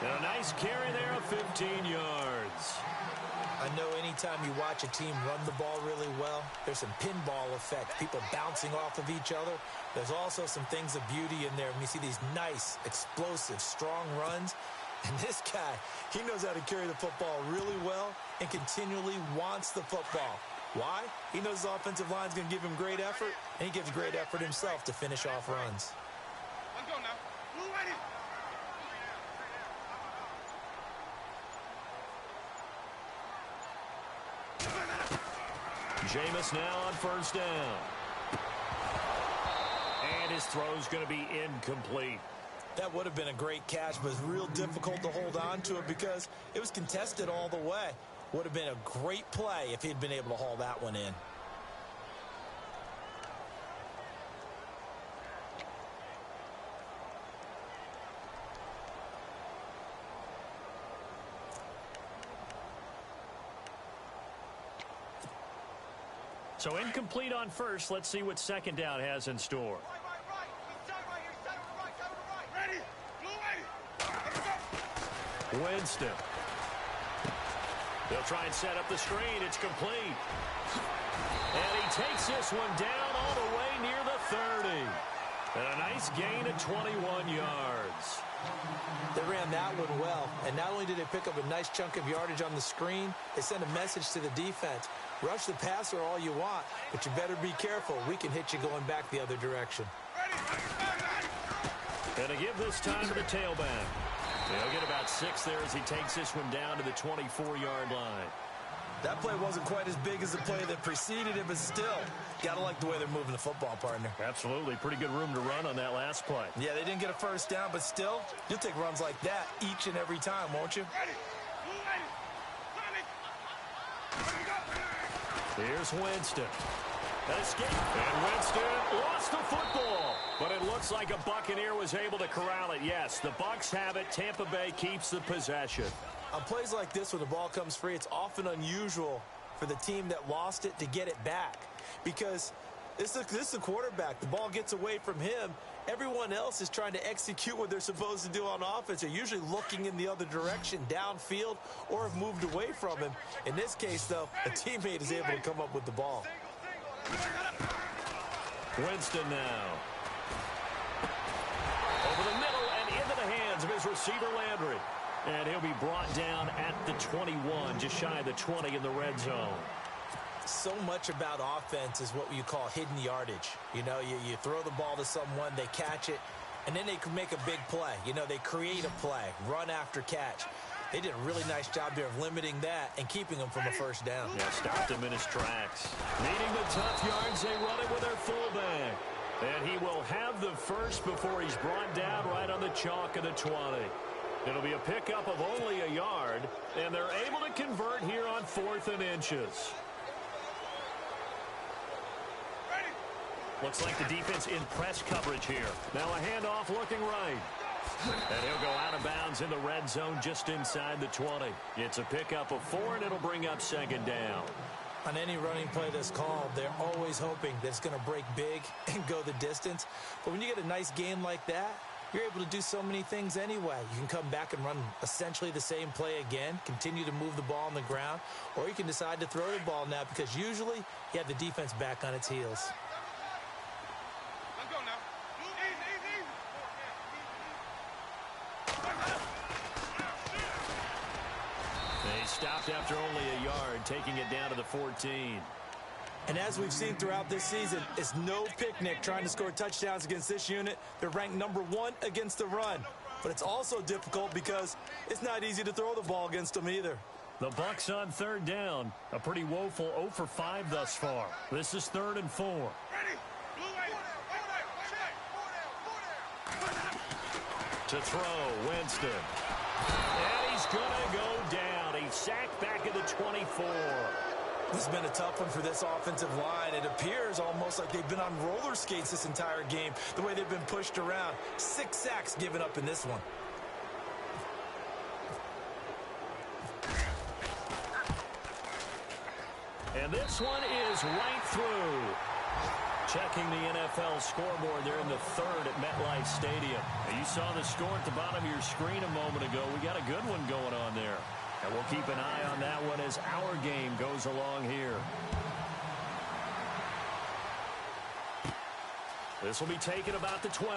And a nice carry there of 15 yards. I know anytime you watch a team run the ball really well, there's some pinball effect, people bouncing off of each other. There's also some things of beauty in there when you see these nice, explosive, strong runs. And this guy, he knows how to carry the football really well and continually wants the football. Why? He knows his offensive line's going to give him great effort, and he gives great effort himself to finish off runs.
Let's go now. Blue ready.
Jameis now on first down. And his throw's going to be incomplete.
That would have been a great catch, but it's real difficult to hold on to it because it was contested all the way. Would have been a great play if he'd been able to haul that one in.
So incomplete on first. Let's see what second down has in store.
Ready. Blue ready.
Winston. They'll try and set up the screen. It's complete. And he takes this one down all the way near the 30. And a nice gain of 21 yards. They ran that one well. And not only did they pick up a nice chunk of yardage on the screen, they sent a message to the defense. Rush the passer all you want, but you better be careful. We can hit you going back the other direction. And to give this time to the tailback. He'll get about 6 there as he takes this one down to the 24-yard line.
That play wasn't quite as big as the play that preceded it, but still, got to like the way they're moving the football, partner.
Absolutely. Pretty good room to run on that last play.
Yeah, they didn't get a first down, but still, you'll take runs like that each and every time, won't you?
Here's Winston. An escape. And Winston lost the football. But it looks like a Buccaneer was able to corral it. Yes, the Bucs have it. Tampa Bay keeps the possession.
On plays like this, when the ball comes free, it's often unusual for the team that lost it to get it back. Because this is the quarterback. The ball gets away from him. Everyone else is trying to execute what they're supposed to do on offense. They're usually looking in the other direction, downfield, or have moved away from him. In this case, though, a teammate is able to come up with the ball.
Winston now. Over the middle and into the hands of his receiver, Landry. And he'll be brought down at the 21, just shy of the 20 in the red zone.
So much about offense is what you call hidden yardage. You know, you throw the ball to someone, they catch it, and then they can make a big play. You know, they create a play, run after catch. They did a really nice job there of limiting that and keeping him from a first down.
Yeah, stopped him in his tracks. Needing the tough yards, they run it with their fullback. And he will have the first before he's brought down right on the chalk of the 20. It'll be a pickup of only a yard, and they're able to convert here on 4th and inches. Looks like the defense in press coverage here. Now a handoff looking right. And he'll go out of bounds in the red zone just inside the 20. It's a pickup of 4, and it'll bring up 2nd down.
On any running play that's called, they're always hoping that it's going to break big and go the distance. But when you get a nice game like that, you're able to do so many things anyway. You can come back and run essentially the same play again, continue to move the ball on the ground, or you can decide to throw the ball now because usually you have the defense back on its heels.
Let's go now. Easy.
They stopped after only a yard, taking it down to the 14.
And as we've seen throughout this season, it's no picnic trying to score touchdowns against this unit. They're ranked #1 against the run. But it's also difficult because it's not easy to throw the ball against them either.
The Bucs on 3rd down. A pretty woeful 0 for 5 thus far. This is 3rd and 4.
Ready. Blue right.
To throw, Winston. And he's going to go down. He's sacked back at the 24.
This has been a tough one for this offensive line. It appears almost like they've been on roller skates this entire game, the way they've been pushed around. 6 sacks given up in this one.
And this one is right through. Checking the NFL scoreboard, they're in the 3rd at MetLife Stadium. Now, you saw the score at the bottom of your screen a moment ago. We got a good one going on there. And we'll keep an eye on that one as our game goes along here. This will be taken about the 12.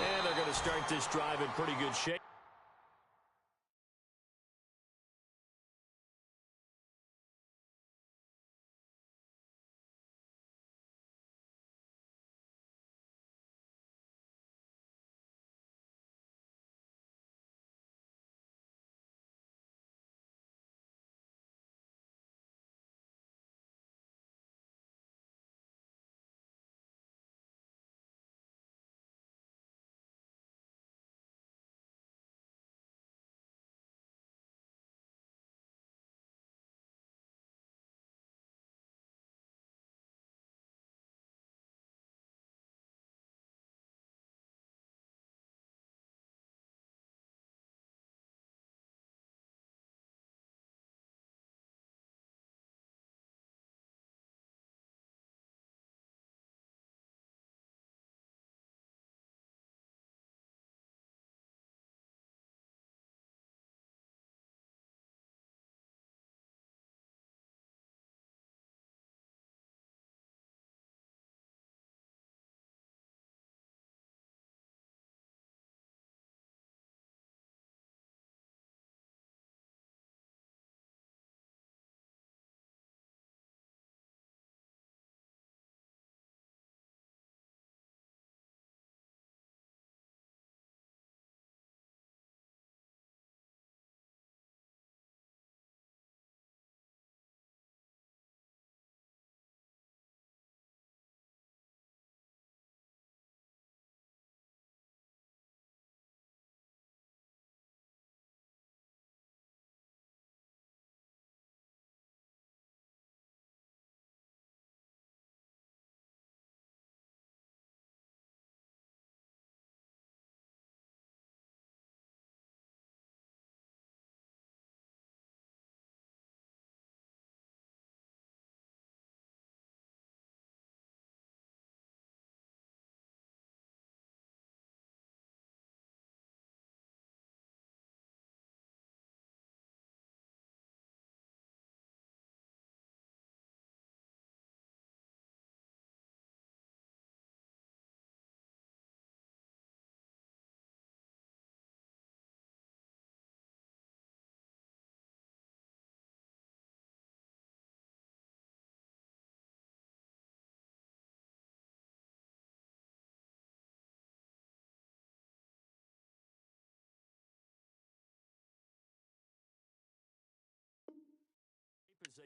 And they're going to start this drive in pretty good shape.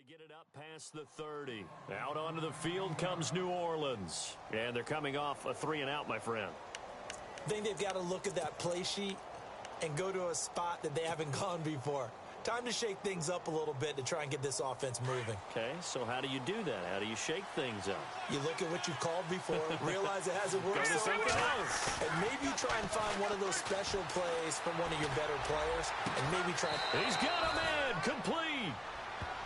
Get it up past the 30. Out onto the field comes New Orleans. And they're coming off a 3-and-out, my friend.
I think they've got to look at that play sheet and go to a spot that they haven't gone before. Time to shake things up a little bit to try and get this offense moving.
Okay, so how do you do that? How do you shake things up?
You look at what you called before, realize it hasn't worked so well, and maybe try and find one of those special plays from one of your better players, and maybe try.
He's got a man, complete.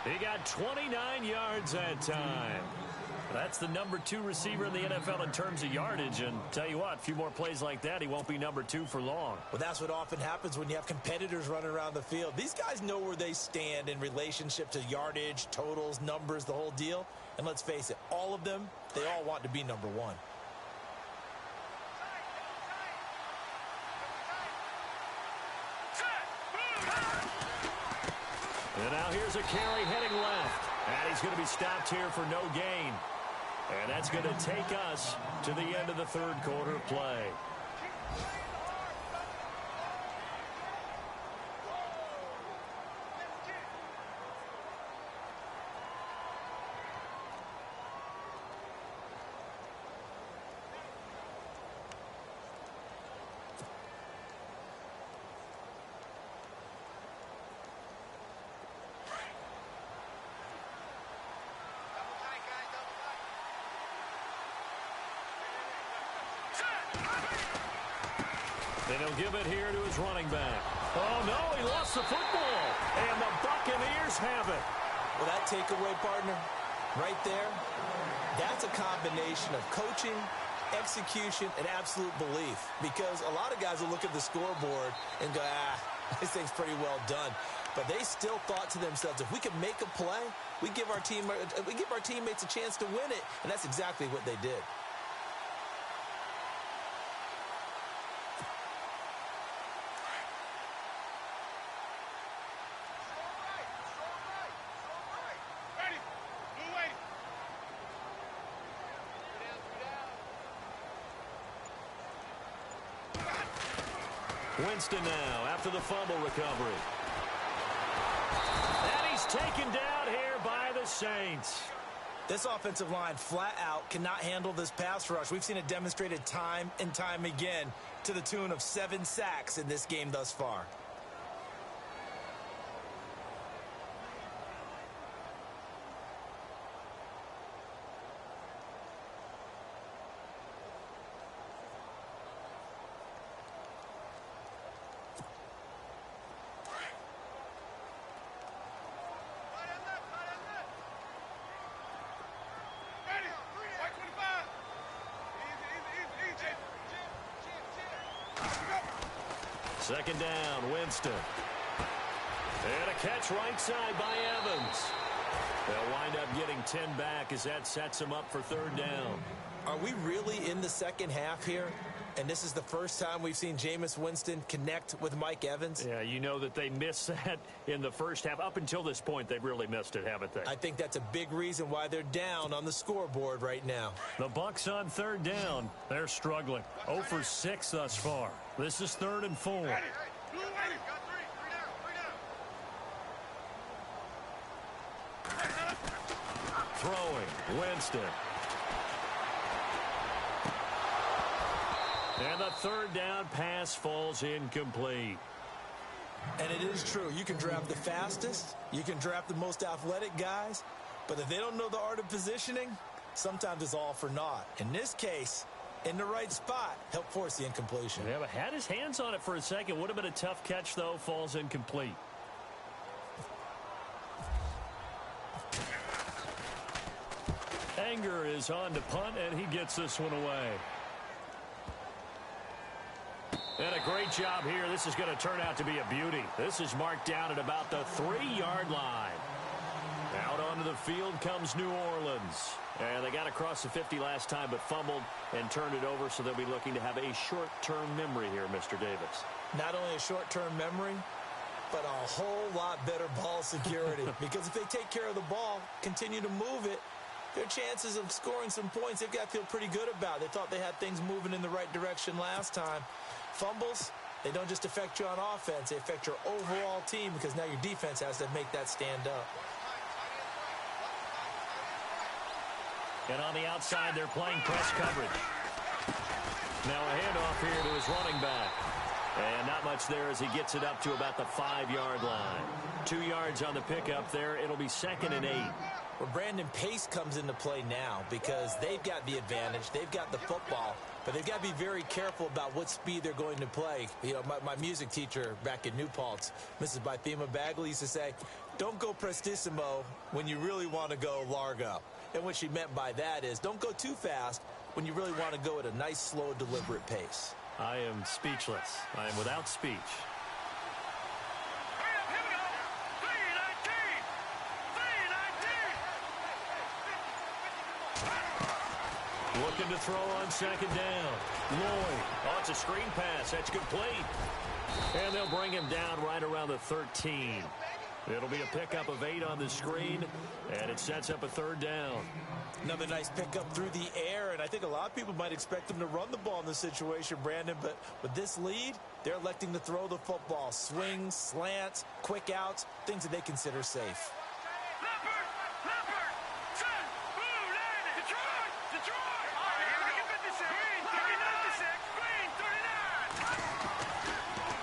He got 29 yards that time. That's the number 2 receiver in the NFL in terms of yardage. And tell you what, a few more plays like that, he won't be number 2 for long.
Well, that's what often happens when you have competitors running around the field. These guys know where they stand in relationship to yardage, totals, numbers, the whole deal. And let's face it, all of them, they all want to be number 1.
And now here's a carry heading left. And he's going to be stopped here for no gain. And that's going to take us to the end of the third quarter play. And he'll give it here to his running back. Oh, no, he lost the football. And the Buccaneers have it.
Well, that takeaway, partner, right there, that's a combination of coaching, execution, and absolute belief. Because a lot of guys will look at the scoreboard and go, this thing's pretty well done. But they still thought to themselves, if we can make a play, we give our teammates a chance to win it. And that's exactly what they did.
Winston now after the fumble recovery. And he's taken down here by the Saints.
This offensive line flat out cannot handle this pass rush. We've seen it demonstrated time and time again to the tune of 7 sacks in this game thus far.
Second down, Winston. And a catch right side by Evans. They'll wind up getting 10 back as that sets them up for third down.
Are we really in the second half here? And this is the first time we've seen Jameis Winston connect with Mike Evans?
Yeah, you know that they missed that in the first half. Up until this point, they've really missed it, haven't they?
I think that's a big reason why they're down on the scoreboard right now.
The Bucs on third down. They're struggling. 0 for 6 thus far. This is 3rd and 4. Throwing, Winston. And the third down pass falls incomplete.
And it is true. You can draft the fastest. You can draft the most athletic guys. But if they don't know the art of positioning, sometimes it's all for naught. In this case, in the right spot, helped force the incompletion.
Yeah, but had his hands on it for a second. Would have been a tough catch, though. Falls incomplete. Anger is on to punt, and he gets this one away. And a great job here. This is going to turn out to be a beauty. This is marked down at about the 3-yard line. Out onto the field comes New Orleans. And they got across the 50 last time, but fumbled and turned it over, so they'll be looking to have a short-term memory here, Mr. Davis.
Not only a short-term memory, but a whole lot better ball security. Because if they take care of the ball, continue to move it, their chances of scoring some points, they've got to feel pretty good about. They thought they had things moving in the right direction last time. Fumbles, they don't just affect you on offense. They affect your overall team because now your defense has to make that stand up.
And on the outside, they're playing press coverage. Now a handoff here to his running back. And not much there as he gets it up to about the 5-yard line. 2 yards on the pickup there. It'll be 2nd and 8.
Well, Brandon, pace comes into play now because they've got the advantage. They've got the football, but they've got to be very careful about what speed they're going to play. You know, my music teacher back in New Paltz, Mrs. Bythema Bagley, used to say, don't go prestissimo when you really want to go largo. And what she meant by that is don't go too fast when you really want to go at a nice, slow, deliberate pace.
I am speechless. I am without speech. Looking to throw on 2nd down. Lloyd. Oh, it's a screen pass. That's complete. And they'll bring him down right around the 13. It'll be a pickup of 8 on the screen, and it sets up a 3rd down.
Another nice pickup through the air, and I think a lot of people might expect them to run the ball in this situation, Brandon, but with this lead, they're electing to throw the football. Swings, slants, quick outs, things that they consider safe.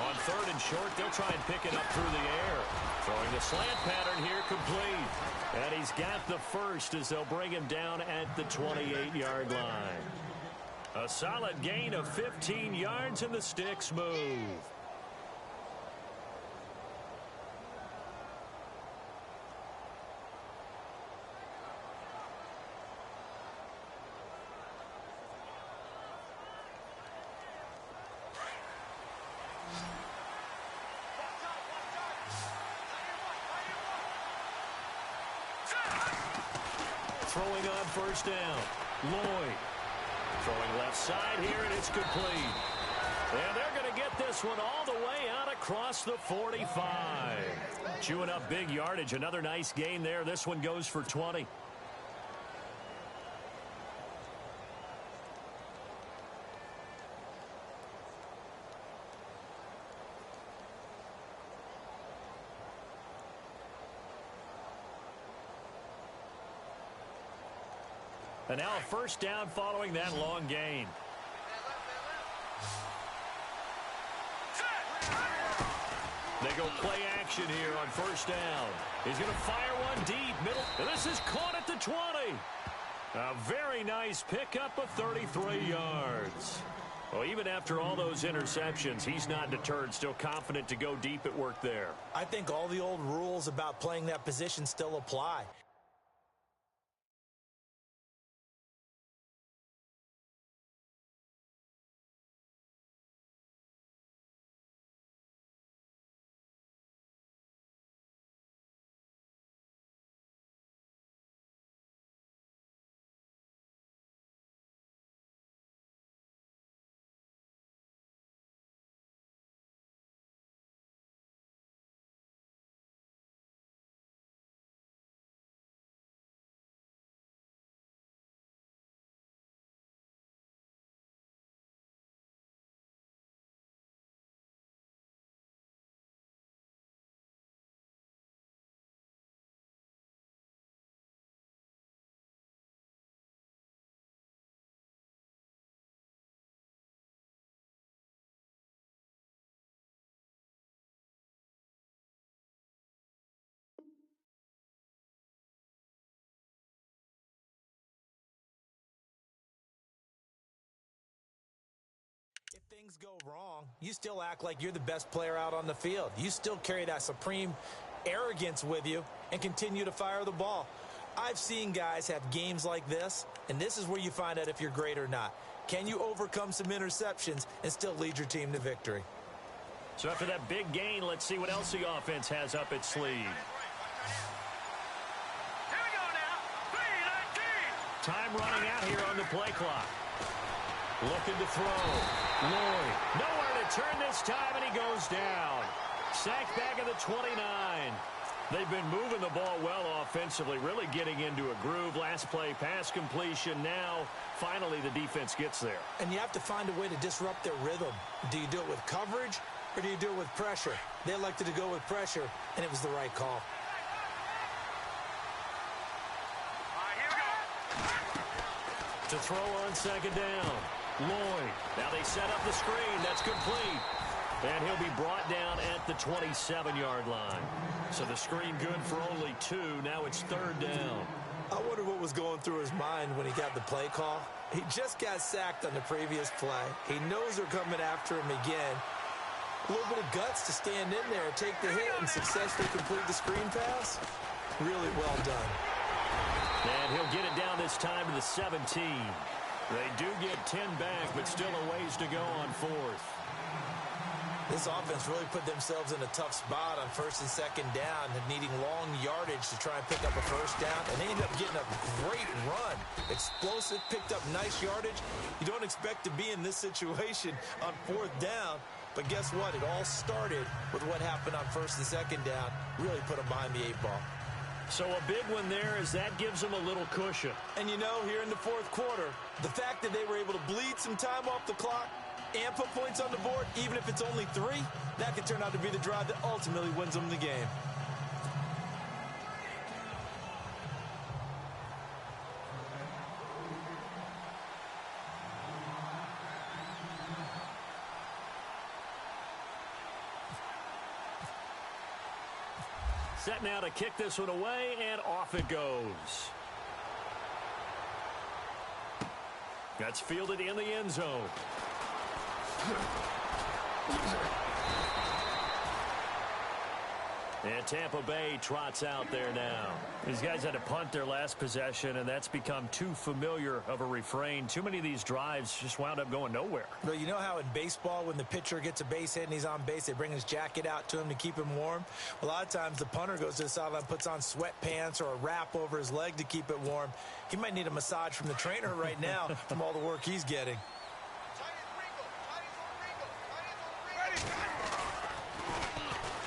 On 3rd and short, they'll try and pick it up through the air. Throwing the slant pattern here complete. And he's got the first as they'll bring him down at the 28-yard line. A solid gain of 15 yards and the sticks move. Throwing on 1st down. Lloyd. Throwing left side here, and it's complete. And they're going to get this one all the way out across the 45. Chewing up big yardage. Another nice gain there. This one goes for 20. And now a 1st down following that long gain. They go play action here on 1st down. He's going to fire one deep middle. And this is caught at the 20. A very nice pickup of 33 yards. Well, even after all those interceptions, he's not deterred, still confident to go deep at work there.
I think all the old rules about playing that position still apply. If things go wrong, you still act like you're the best player out on the field. You still carry that supreme arrogance with you and continue to fire the ball. I've seen guys have games like this, and this is where you find out if you're great or not. Can you overcome some interceptions and still lead your team to victory?
So after that big gain, let's see what else the offense has up its sleeve. Time running out here on the play clock. Looking to throw. Lloyd. Nowhere to turn this time, and he goes down. Sacked back at the 29. They've been moving the ball well offensively, really getting into a groove. Last play, pass completion. Now, finally, the defense gets there.
And you have to find a way to disrupt their rhythm. Do you do it with coverage, or do you do it with pressure? They elected to go with pressure, and it was the right call.
To throw on second down. Lloyd. Now they set up the screen. That's complete. And he'll be brought down at the 27-yard line. So the screen good for only 2. Now it's third down.
I wonder what was going through his mind when he got the play call. He just got sacked on the previous play. He knows they're coming after him again. A little bit of guts to stand in there, take the hit, and successfully complete the screen pass. Really well done.
And he'll get it down this time to the 17. They do get 10 back, but still a ways to go on fourth.
This offense really put themselves in a tough spot on first and second down, needing long yardage to try and pick up a first down, and they ended up getting a great run. Explosive, picked up nice yardage. You don't expect to be in this situation on fourth down, but guess what? It all started with what happened on first and second down. Really put them behind the 8 ball.
So a big one there as that gives them a little cushion.
And you know, here in the fourth quarter, the fact that they were able to bleed some time off the clock and put points on the board, even if it's only 3, that could turn out to be the drive that ultimately wins them the game.
Set now to kick this one away, and off it goes. That's fielded in the end zone. And Tampa Bay trots out there now. These guys had to punt their last possession, and that's become too familiar of a refrain. Too many of these drives just wound up going nowhere.
Well, you know how in baseball, when the pitcher gets a base hit and he's on base, they bring his jacket out to him to keep him warm? A lot of times the punter goes to the sideline, puts on sweatpants or a wrap over his leg to keep it warm. He might need a massage from the trainer right now from all the work he's getting.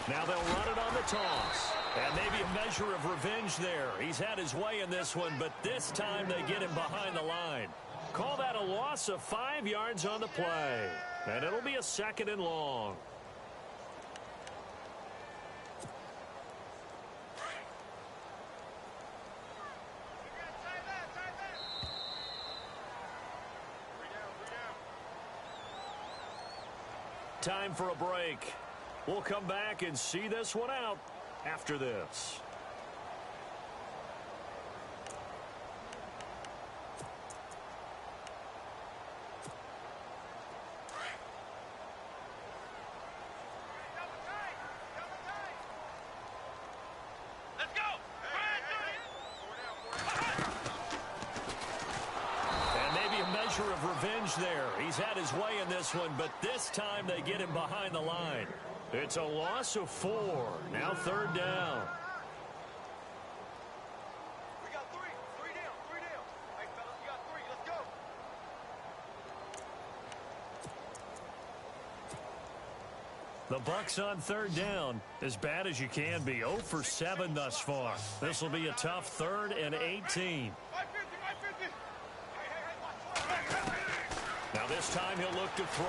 Now they'll run it on the toss. And maybe a measure of revenge there. He's had his way in this one, but this time they get him behind the line. Call that a loss of 5 yards on the play. And it'll be a second and long. Time for a break. We'll come back and see this one out after this.
Let's go.
And maybe a measure of revenge there. He's had his way in this one, but this time they get him behind the line. It's a loss of 4. Now third down.
We got 3. 3 down. 3 down. Hey, fellas, we got 3. Let's go.
The Bucks on third down, as bad as you can be. 0 for 7 thus far. This will be a tough 3rd and 18. Now this time he'll look to throw.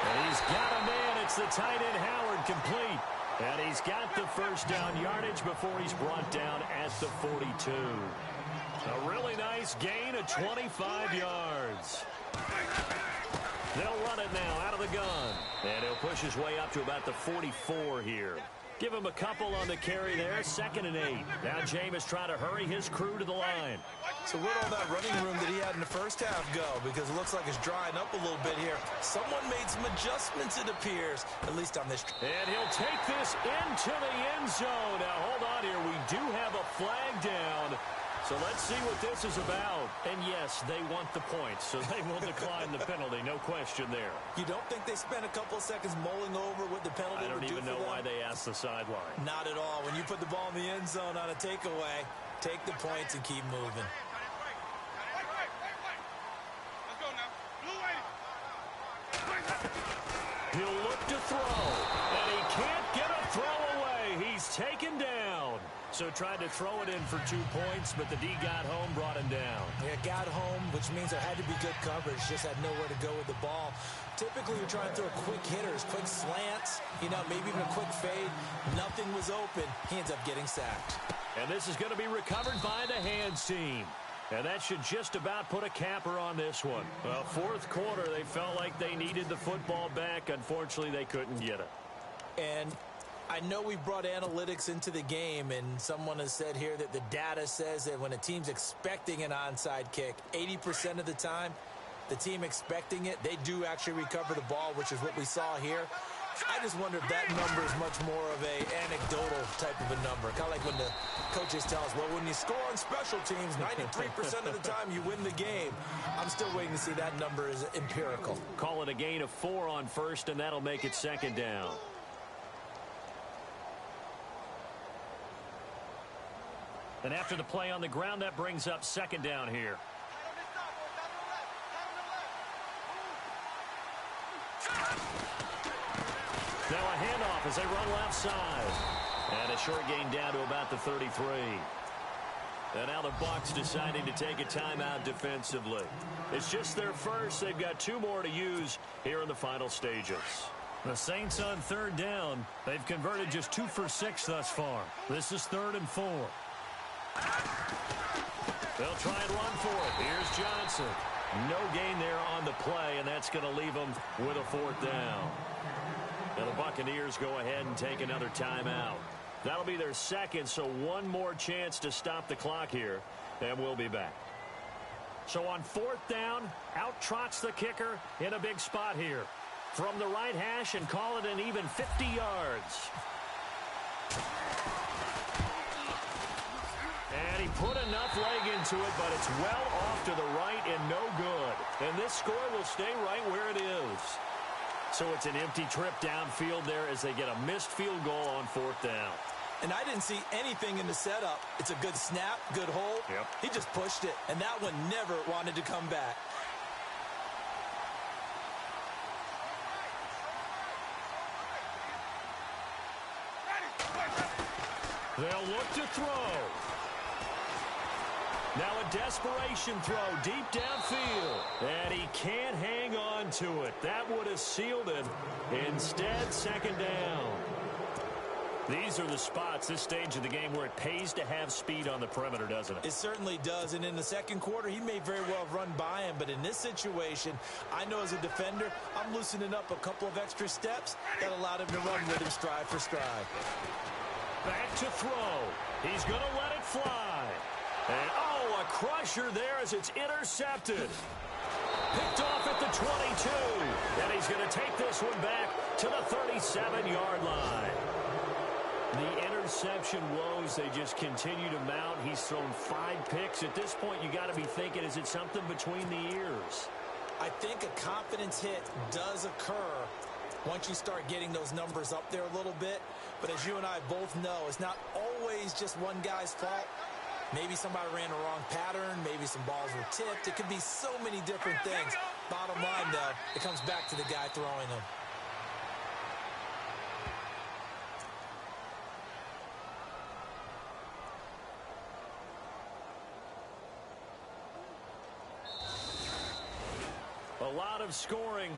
And he's got a man. It's the tight end Howard, complete. And he's got the first down yardage before he's brought down at the 42. A really nice gain of 25 yards. They'll run it now out of the gun. And he'll push his way up to about the 44 here. Give him a couple on the carry there. 2nd and 8. Now Jameis trying to hurry his crew to the line.
So where'd all that running room that he had in the first half go? Because it looks like it's drying up a little bit here. Someone made some adjustments, it appears, at least on this.
And he'll take this into the end zone. Now, hold on here. We do have a flag down. So let's see what this is about. And yes, they want the points, so they will decline the penalty. No question there.
You don't think they spent a couple of seconds mulling over what the penalty would do for them?
I don't even know why they asked the sideline.
Not at all. When you put the ball in the end zone on a takeaway, take the points and keep moving.
Let's go now. Blue lady.
He'll look to throw, and he can't get a throw away. He's taken down. So tried to throw it in for 2 points, but the D got home, brought him down.
Yeah, got home, which means there had to be good coverage. Just had nowhere to go with the ball. Typically, you're trying to throw quick hitters, quick slants, maybe even a quick fade. Nothing was open. He ends up getting sacked.
And this is going to be recovered by the hands team. And that should just about put a capper on this one. Well, fourth quarter, they felt like they needed the football back. Unfortunately, they couldn't get it.
And I know we brought analytics into the game, and someone has said here that the data says that when a team's expecting an onside kick, 80% of the time, the team expecting it, they do actually recover the ball, which is what we saw here. I just wonder if that number is much more of a anecdotal type of a number. Kind of like when the coaches tell us, well, when you score on special teams, 93% of the time you win the game. I'm still waiting to see that number is empirical.
Call it a gain of 4 on first, and that'll make it second down. And after the play on the ground, that brings up second down here. Now a handoff as they run left side. And a short gain down to about the 33. And now the Bucs deciding to take a timeout defensively. It's just their first. They've got 2 more to use here in the final stages. The Saints on third down. They've converted just 2 for 6 thus far. This is 3rd and 4. They'll try and run for it. Here's Johnson. No gain there on the play, and that's going to leave them with a 4th down. And the Buccaneers go ahead and take another timeout. That'll be their second, so one more chance to stop the clock here, and we'll be back. So on 4th down, out trots the kicker in a big spot here. From the right hash and call it an even 50 yards. And he put enough leg into it, but it's well off to the right and no good. And this score will stay right where it is. So it's an empty trip downfield there as they get a missed field goal on 4th down.
And I didn't see anything in the setup. It's a good snap, good hold.
Yep.
He just pushed it, and that one never wanted to come back.
They'll look to throw. Now a desperation throw deep downfield. And he can't hang on to it. That would have sealed it. Instead, second down. These are the spots, this stage of the game, where it pays to have speed on the perimeter, doesn't it?
It certainly does. And in the second quarter, he may very well have run by him. But in this situation, I know as a defender, I'm loosening up a couple of extra steps that allowed him to run with him stride for stride.
Back to throw. He's going to let it fly. And, oh, a crusher there as it's intercepted. Picked off at the 22. And he's going to take this one back to the 37-yard line. The interception woes, they just continue to mount. He's thrown 5 picks. At this point, you got to be thinking, is it something between the ears?
I think a confidence hit does occur once you start getting those numbers up there a little bit. But as you and I both know, it's not always just one guy's fault. Maybe somebody ran a wrong pattern. Maybe some balls were tipped. It could be so many different things. Bottom line, though, it comes back to the guy throwing them.
A lot of scoring